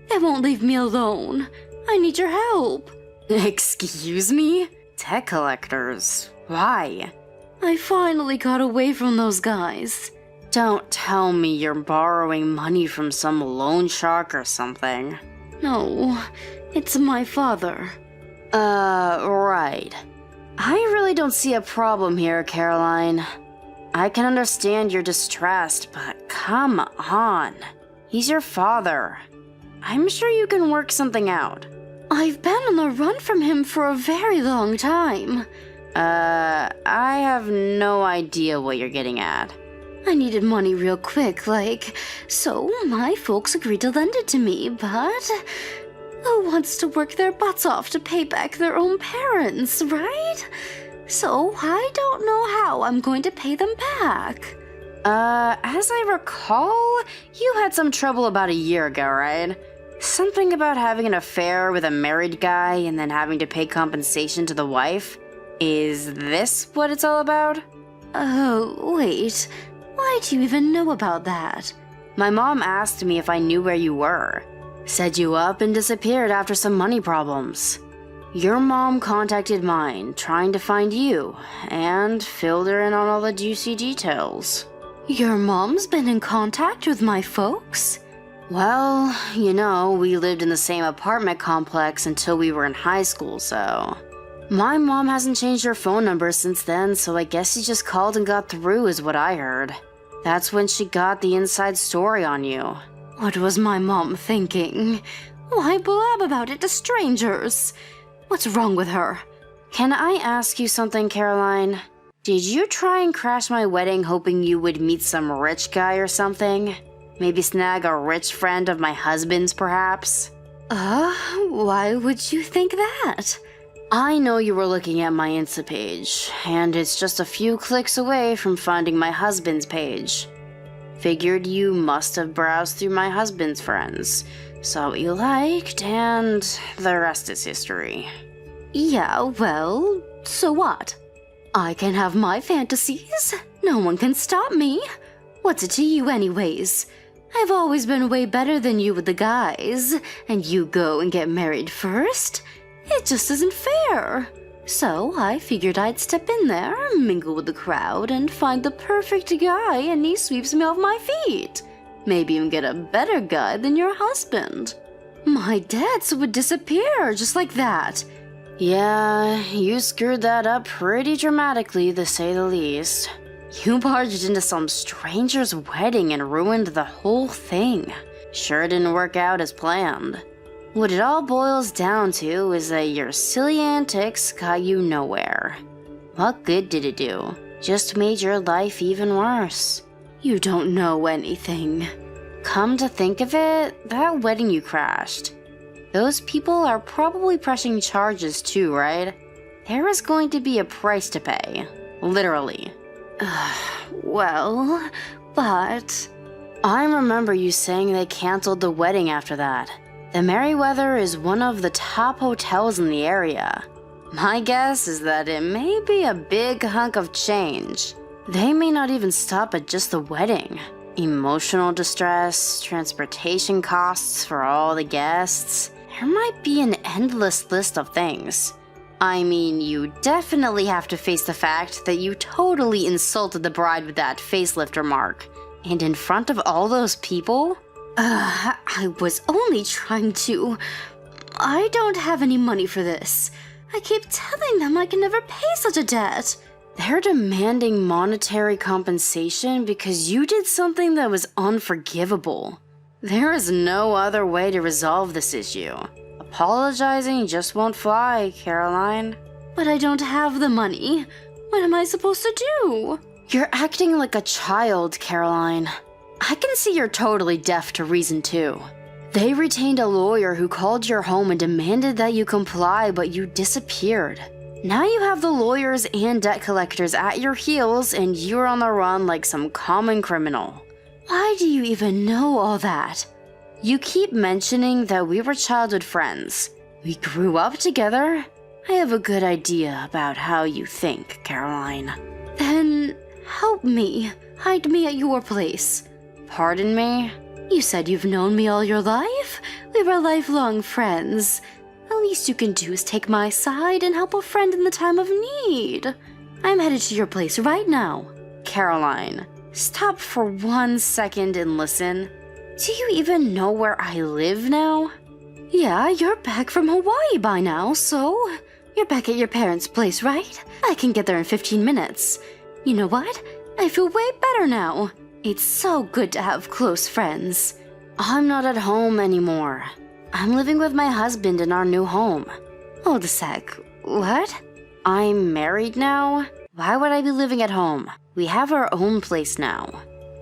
They won't leave me alone. I need your help. Excuse me? Tech collectors? Why? I finally got away from those guys. Don't tell me you're borrowing money from some loan shark or something. No, it's my father. Right. I really don't see a problem here, Caroline. I can understand you're distressed, but come on. He's your father. I'm sure you can work something out. I've been on the run from him for a very long time. I have no idea what you're getting at. I needed money real quick, so my folks agreed to lend it to me, but who wants to work their butts off to pay back their own parents, right? So I don't know how I'm going to pay them back. As I recall, you had some trouble about a year ago, right? Something about having an affair with a married guy and then having to pay compensation to the wife? Is this what it's all about? Oh, wait. Why do you even know about that? My mom asked me if I knew where you were. Said you up and disappeared after some money problems. Your mom contacted mine, trying to find you, and filled her in on all the juicy details. Your mom's been in contact with my folks? Well, we lived in the same apartment complex until we were in high school, so... My mom hasn't changed her phone number since then, so I guess she just called and got through is what I heard. That's when she got the inside story on you. What was my mom thinking? Why blab about it to strangers? What's wrong with her? Can I ask you something, Caroline? Did you try and crash my wedding hoping you would meet some rich guy or something? Maybe snag a rich friend of my husband's, perhaps? Why would you think that? I know you were looking at my Insta page, and it's just a few clicks away from finding my husband's page. Figured you must have browsed through my husband's friends, saw what you liked, and the rest is history. Yeah, well, so what? I can have my fantasies. No one can stop me. What's it to you anyways? I've always been way better than you with the guys, and you go and get married first? It just isn't fair. So I figured I'd step in there, mingle with the crowd, and find the perfect guy, and he sweeps me off my feet. Maybe even get a better guy than your husband. My debts would disappear just like that. Yeah, you screwed that up pretty dramatically, to say the least. You barged into some stranger's wedding and ruined the whole thing. Sure didn't work out as planned. What it all boils down to is that your silly antics got you nowhere. What good did it do? Just made your life even worse. You don't know anything. Come to think of it, that wedding you crashed. Those people are probably pressing charges too, right? There is going to be a price to pay. Literally. Well, but... I remember you saying they canceled the wedding after that. The Merriweather is one of the top hotels in the area. My guess is that it may be a big hunk of change. They may not even stop at just the wedding. Emotional distress, transportation costs for all the guests. There might be an endless list of things. I mean, you definitely have to face the fact that you totally insulted the bride with that facelift remark. And in front of all those people? I was only trying to... I don't have any money for this. I keep telling them I can never pay such a debt. They're demanding monetary compensation because you did something that was unforgivable. There is no other way to resolve this issue. Apologizing just won't fly, Caroline. But I don't have the money. What am I supposed to do? You're acting like a child, Caroline. I can see you're totally deaf to reason too. They retained a lawyer who called your home and demanded that you comply, but you disappeared. Now you have the lawyers and debt collectors at your heels and you're on the run like some common criminal. Why do you even know all that? You keep mentioning that we were childhood friends. We grew up together. I have a good idea about how you think, Caroline. Then help me. Hide me at your place. Pardon me? You said you've known me all your life? We were lifelong friends. The least you can do is take my side and help a friend in the time of need. I'm headed to your place right now. Caroline, stop for 1 second and listen. Do you even know where I live now? Yeah, you're back from Hawaii by now, so... You're back at your parents' place, right? I can get there in 15 minutes. You know what? I feel way better now. It's so good to have close friends. I'm not at home anymore. I'm living with my husband in our new home. Hold a sec. What? I'm married now? Why would I be living at home? We have our own place now.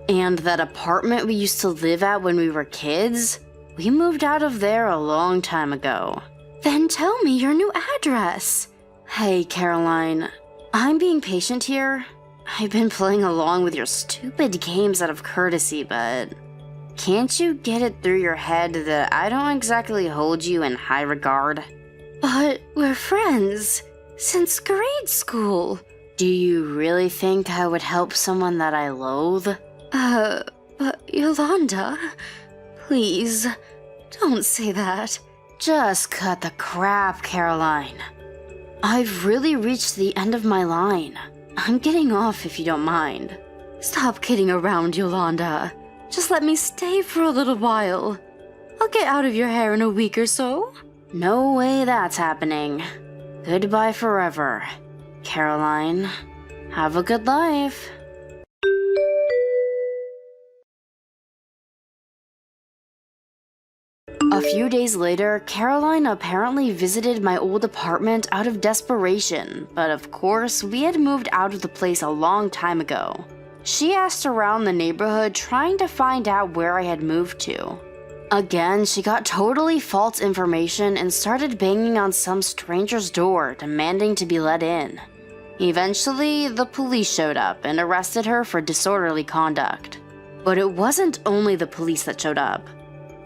And that apartment we used to live at when we were kids? We moved out of there a long time ago. Then tell me your new address. Hey, Caroline. I'm being patient here. I've been playing along with your stupid games out of courtesy, but... Can't you get it through your head that I don't exactly hold you in high regard? But we're friends. Since grade school. Do you really think I would help someone that I loathe? But Yolanda... Please, don't say that. Just cut the crap, Caroline. I've really reached the end of my line. I'm getting off if you don't mind. Stop kidding around, Yolanda. Just let me stay for a little while. I'll get out of your hair in a week or so. No way that's happening. Goodbye forever, Caroline. Have a good life. A few days later, Caroline apparently visited my old apartment out of desperation, but of course, we had moved out of the place a long time ago. She asked around the neighborhood trying to find out where I had moved to. Again, she got totally false information and started banging on some stranger's door, demanding to be let in. Eventually, the police showed up and arrested her for disorderly conduct. But it wasn't only the police that showed up.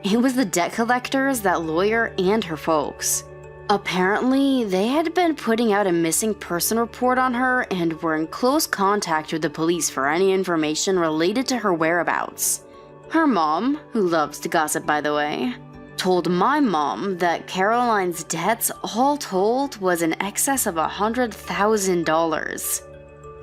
It was the debt collectors, that lawyer, and her folks. Apparently, they had been putting out a missing person report on her and were in close contact with the police for any information related to her whereabouts. Her mom, who loves to gossip by the way, told my mom that Caroline's debts all told was in excess of $100,000.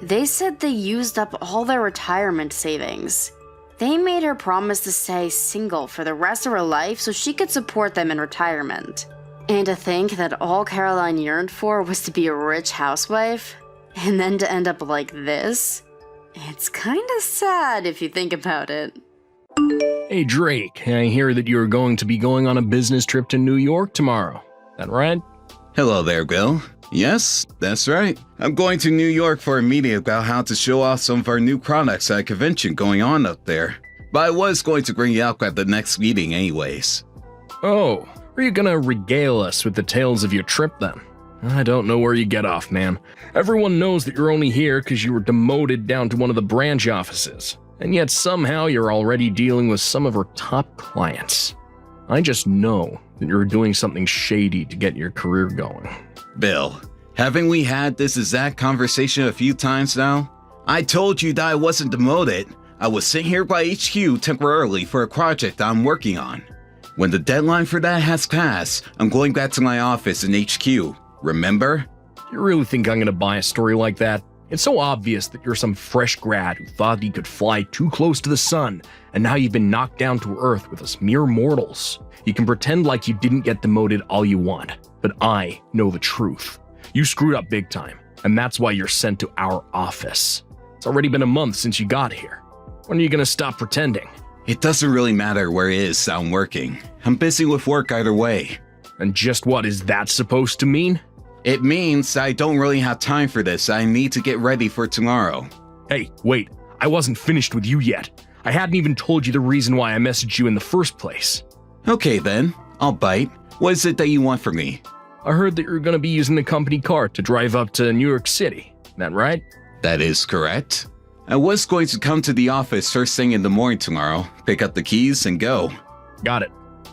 They said they used up all their retirement savings. They made her promise to stay single for the rest of her life so she could support them in retirement. And to think that all Caroline yearned for was to be a rich housewife, and then to end up like this? It's kinda sad if you think about it. Hey Drake, I hear that you're going to be going on a business trip to New York tomorrow. That right? Hello there, Bill. Yes, that's right. I'm going to New York for a meeting about how to show off some of our new products at a convention going on up there. But I was going to bring you out at the next meeting anyways. Oh, are you gonna regale us with the tales of your trip then? I don't know where you get off, man. Everyone knows that you're only here because you were demoted down to one of the branch offices. And yet somehow you're already dealing with some of our top clients. I just know that you're doing something shady to get your career going. Bill, haven't we had this exact conversation a few times now? I told you that I wasn't demoted. I was sent here by HQ temporarily for a project I'm working on. When the deadline for that has passed, I'm going back to my office in HQ. Remember? You really think I'm gonna buy a story like that? It's so obvious that you're some fresh grad who thought he could fly too close to the sun, and now you've been knocked down to earth with us mere mortals. You can pretend like you didn't get demoted all you want, but I know the truth. You screwed up big time, and that's why you're sent to our office. It's already been a month since you got here. When are you gonna stop pretending? It doesn't really matter where it is I'm working. I'm busy with work either way. And just what is that supposed to mean? It means I don't really have time for this. I need to get ready for tomorrow. Hey, wait, I wasn't finished with you yet. I hadn't even told you the reason why I messaged you in the first place. Okay then, I'll bite. What is it that you want from me? I heard that you're gonna be using the company car to drive up to New York City. That right? That is correct. I was going to come to the office first thing in the morning tomorrow, pick up the keys, and go. Got it.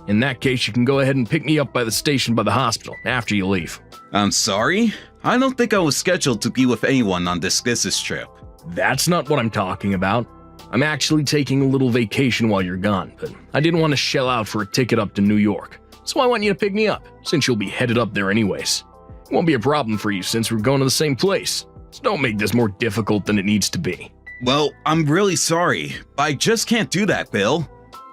In that case, you can go ahead and pick me up by the station by the hospital after you leave. I'm sorry? I don't think I was scheduled to be with anyone on this business trip. That's not what I'm talking about. I'm actually taking a little vacation while you're gone, but I didn't want to shell out for a ticket up to New York. So I want you to pick me up, since you'll be headed up there anyways. It won't be a problem for you since we're going to the same place. So don't make this more difficult than it needs to be. Well, I'm really sorry, but I just can't do that, Bill.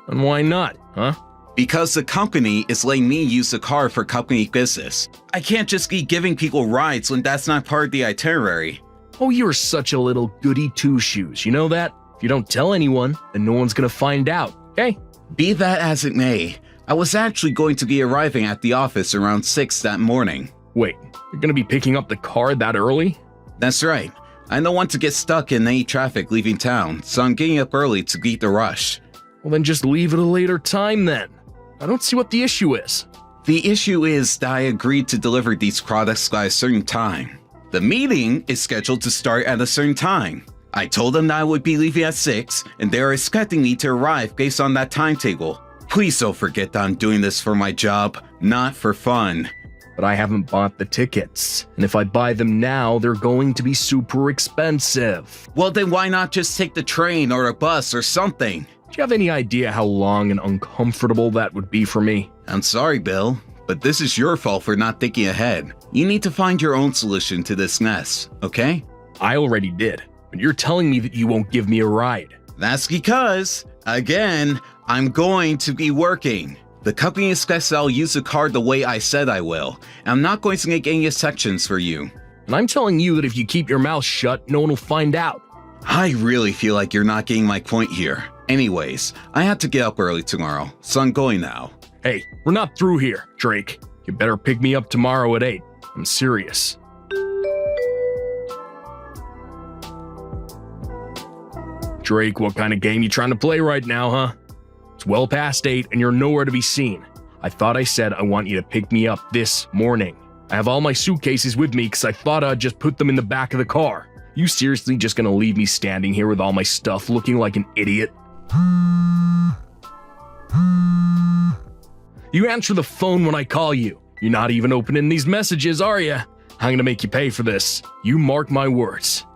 And why not, huh? Because the company is letting me use the car for company business. I can't just be giving people rides when that's not part of the itinerary. Oh, you're such a little goody two-shoes, you know that? If you don't tell anyone, then no one's gonna find out, okay? Be that as it may, I was actually going to be arriving at the office around 6 that morning. Wait, you're gonna be picking up the car that early? That's right. I don't want to get stuck in any traffic leaving town, so I'm getting up early to beat the rush. Well, then just leave it a later time then. I don't see what the issue is. The issue is that I agreed to deliver these products by a certain time. The meeting is scheduled to start at a certain time. I told them that I would be leaving at 6, and they are expecting me to arrive based on that timetable. Please don't forget that I'm doing this for my job, not for fun. But I haven't bought the tickets, and if I buy them now, they're going to be super expensive. Well, then why not just take the train or a bus or something? Do you have any idea how long and uncomfortable that would be for me? I'm sorry, Bill, but this is your fault for not thinking ahead. You need to find your own solution to this mess, okay? I already did, but you're telling me that you won't give me a ride. That's because, again, I'm going to be working. The company expects that I'll use the car the way I said I will, and I'm not going to make any exceptions for you. And I'm telling you that if you keep your mouth shut, no one will find out. I really feel like you're not getting my point here. Anyways, I have to get up early tomorrow, so I'm going now. Hey, we're not through here, Drake. You better pick me up tomorrow at 8. I'm serious. Drake, what kind of game you trying to play right now, huh? It's well past 8 and you're nowhere to be seen. I thought I said I want you to pick me up this morning. I have all my suitcases with me because I thought I'd just put them in the back of the car. You seriously just gonna leave me standing here with all my stuff looking like an idiot? You answer the phone when I call you. You're not even opening these messages, are you? I'm gonna make you pay for this. You mark my words.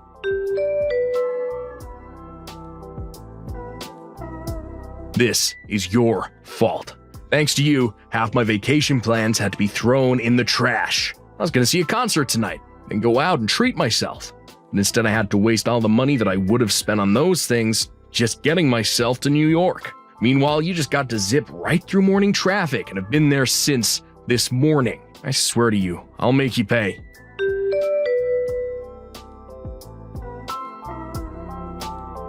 This is your fault. Thanks to you, half my vacation plans had to be thrown in the trash. I was gonna see a concert tonight, then go out and treat myself. And instead I had to waste all the money that I would have spent on those things just getting myself to New York. Meanwhile, you just got to zip right through morning traffic and have been there since this morning. I swear to you, I'll make you pay.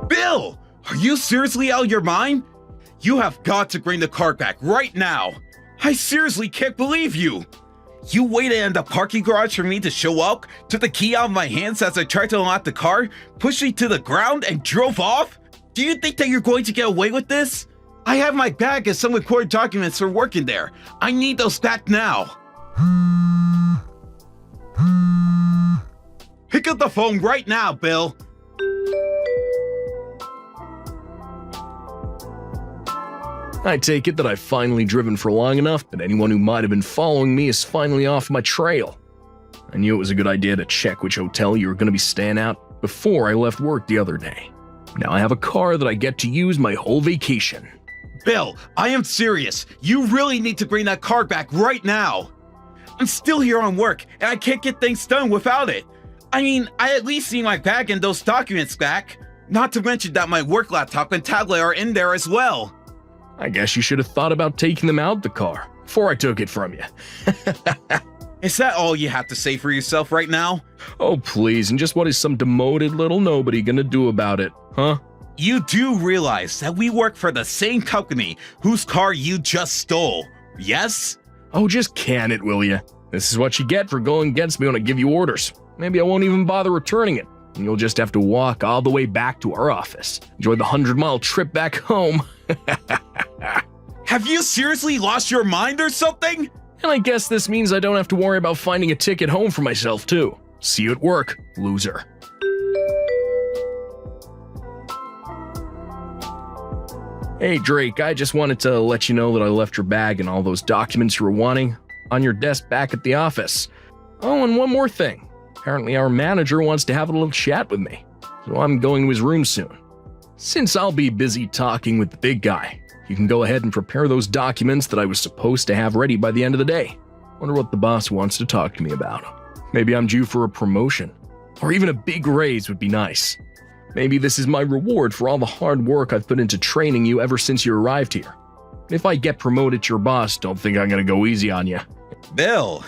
Bill! Are you seriously out of your mind? You have got to bring the car back right now. I seriously can't believe you. You waited in the parking garage for me to show up, took the key out of my hands as I tried to unlock the car, pushed me to the ground, and drove off? Do you think that you're going to get away with this? I have my bag and some recorded documents for working there. I need those back now. Pick up the phone right now, Bill. I take it that I've finally driven for long enough that anyone who might have been following me is finally off my trail. I knew it was a good idea to check which hotel you were going to be staying at before I left work the other day. Now I have a car that I get to use my whole vacation. Bill, I am serious. You really need to bring that car back right now. I'm still here on work, and I can't get things done without it. I mean, I at least need my bag and those documents back. Not to mention that my work laptop and tablet are in there as well. I guess you should have thought about taking them out the car before I took it from you. Is that all you have to say for yourself right now? Oh, please, and just what is some demoted little nobody gonna do about it, huh? You do realize that we work for the same company whose car you just stole, yes? Oh, just can it, will you? This is what you get for going against me when I give you orders. Maybe I won't even bother returning it, and you'll just have to walk all the way back to our office. Enjoy the 100-mile trip back home. Have you seriously lost your mind or something? And I guess this means I don't have to worry about finding a ticket home for myself, too. See you at work, loser. Hey, Drake, I just wanted to let you know that I left your bag and all those documents you were wanting on your desk back at the office. Oh, and one more thing. Apparently our manager wants to have a little chat with me, so I'm going to his room soon. Since I'll be busy talking with the big guy, you can go ahead and prepare those documents that I was supposed to have ready by the end of the day. Wonder what the boss wants to talk to me about. Maybe I'm due for a promotion, or even a big raise would be nice. Maybe this is my reward for all the hard work I've put into training you ever since you arrived here. If I get promoted to your boss, don't think I'm gonna go easy on you. Bill,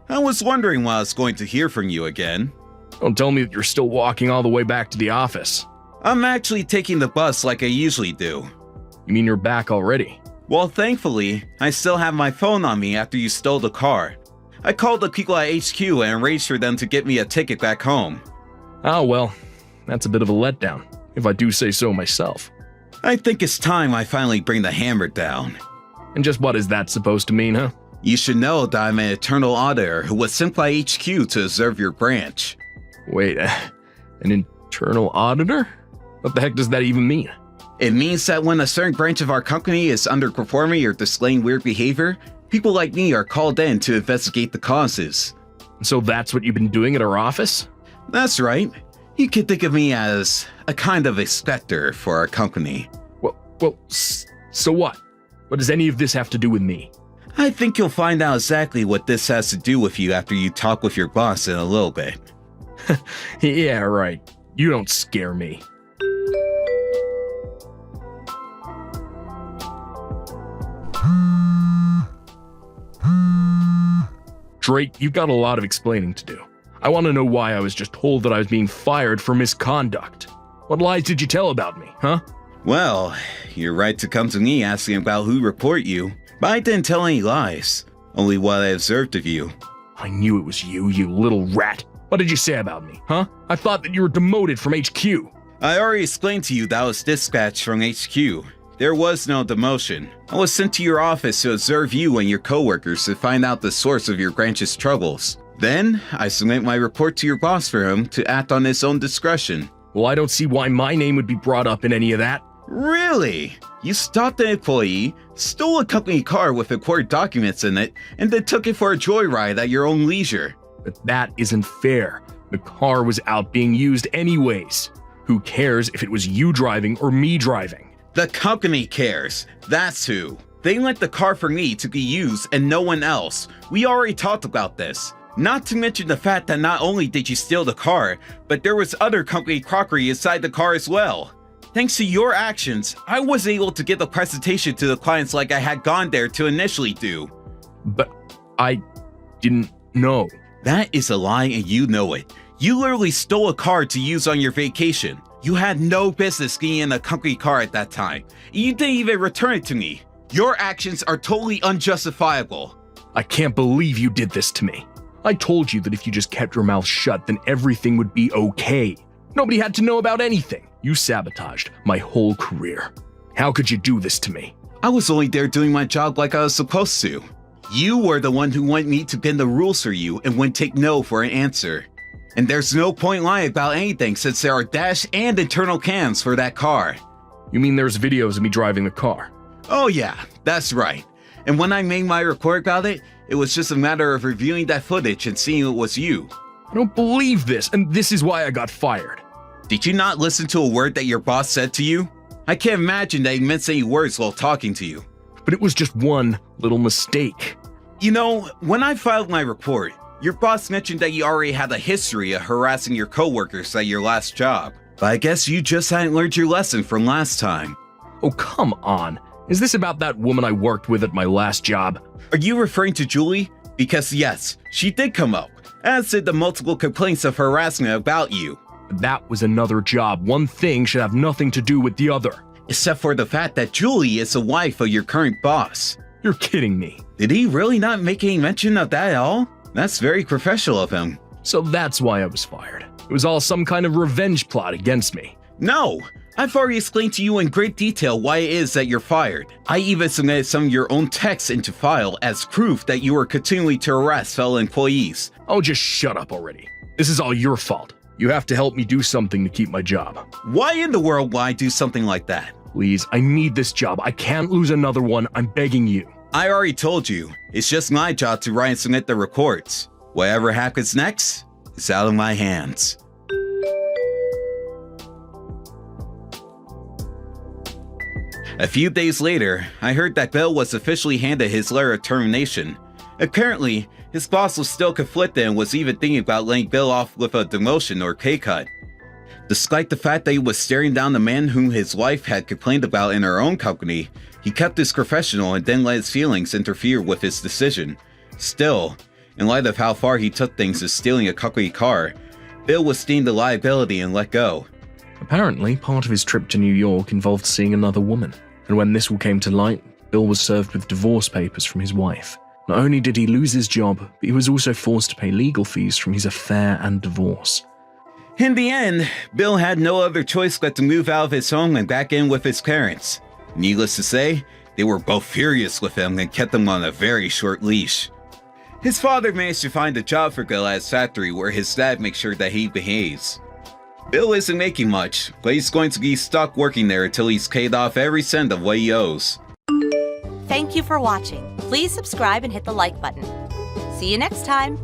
I was wondering when I was going to hear from you again. Don't tell me that you're still walking all the way back to the office. I'm actually taking the bus like I usually do. You mean you're back already? Well, thankfully, I still have my phone on me after you stole the car. I called the people at HQ and arranged for them to get me a ticket back home. Oh well, that's a bit of a letdown, if I do say so myself. I think it's time I finally bring the hammer down. And just what is that supposed to mean, huh? You should know that I'm an eternal auditor who was sent by HQ to observe your branch. Wait, an internal auditor? What the heck does that even mean? It means that when a certain branch of our company is underperforming or displaying weird behavior, people like me are called in to investigate the causes. So that's what you've been doing at our office? That's right. You could think of me as a kind of inspector for our company. So what? What does any of this have to do with me? I think you'll find out exactly what this has to do with you after you talk with your boss in a little bit. Yeah, right. You don't scare me. Drake, you've got a lot of explaining to do. I want to know why I was just told that I was being fired for misconduct. What lies did you tell about me, huh? Well, you're right to come to me asking about who report you, but I didn't tell any lies, only what I observed of you. I knew it was you, you little rat. What did you say about me, huh? I thought that you were demoted from HQ. I already explained to you that I was dispatched from HQ. There was no demotion. I was sent to your office to observe you and your coworkers to find out the source of your branch's troubles. Then, I submit my report to your boss for him to act on his own discretion. Well, I don't see why my name would be brought up in any of that. Really? You stopped an employee, stole a company car with important documents in it, and then took it for a joyride at your own leisure. But that isn't fair. The car was out being used anyways. Who cares if it was you driving or me driving? The company cares. That's who. They lent the car for me to be used and no one else. We already talked about this. Not to mention the fact that not only did you steal the car, but there was other company crockery inside the car as well. Thanks to your actions, I was able to give the presentation to the clients like I had gone there to initially do. But I didn't know. That is a lie and you know it. You literally stole a car to use on your vacation. You had no business getting in a company car at that time. You didn't even return it to me. Your actions are totally unjustifiable. I can't believe you did this to me. I told you that if you just kept your mouth shut, then everything would be okay. Nobody had to know about anything. You sabotaged my whole career. How could you do this to me? I was only there doing my job like I was supposed to. You were the one who wanted me to bend the rules for you and wouldn't take no for an answer. And there's no point lying about anything since there are dash and internal cams for that car. You mean there's videos of me driving the car? Oh yeah, that's right. And when I made my report about it, it was just a matter of reviewing that footage and seeing it was you. I don't believe this, and this is why I got fired. Did you not listen to a word that your boss said to you? I can't imagine that he meant any words while talking to you. But it was just one little mistake. You know, when I filed my report, your boss mentioned that you already had a history of harassing your coworkers at your last job. But I guess you just hadn't learned your lesson from last time. Oh, come on. Is this about that woman I worked with at my last job? Are you referring to Julie? Because yes, she did come up, as did the multiple complaints of harassment about you. That was another job. One thing should have nothing to do with the other. Except for the fact that Julie is the wife of your current boss. You're kidding me. Did he really not make any mention of that at all? That's very professional of him. So that's why I was fired. It was all some kind of revenge plot against me. No! I've already explained to you in great detail why it is that you're fired. I even submitted some of your own texts into file as proof that you were continuing to harass fellow employees. Oh, just shut up already. This is all your fault. You have to help me do something to keep my job. Why in the world would I do something like that? Please, I need this job. I can't lose another one. I'm begging you. I already told you, it's just my job to write and submit the reports. Whatever happens next, it's out of my hands. A few days later, I heard that Bill was officially handed his letter of termination. Apparently, his boss was still conflicted and was even thinking about letting Bill off with a demotion or pay cut. Despite the fact that he was staring down the man whom his wife had complained about in her own company, he kept his professional and didn't let his feelings interfere with his decision. Still, in light of how far he took things as stealing a company car, Bill was deemed a liability and let go. Apparently, part of his trip to New York involved seeing another woman. And when this all came to light, Bill was served with divorce papers from his wife. Not only did he lose his job, but he was also forced to pay legal fees from his affair and divorce. In the end, Bill had no other choice but to move out of his home and back in with his parents. Needless to say, they were both furious with him and kept him on a very short leash. His father managed to find a job for Bill at his factory where his dad makes sure that he behaves. Bill isn't making much, but he's going to be stuck working there until he's paid off every cent of what he owes. Thank you for watching. Please subscribe and hit the like button. See you next time.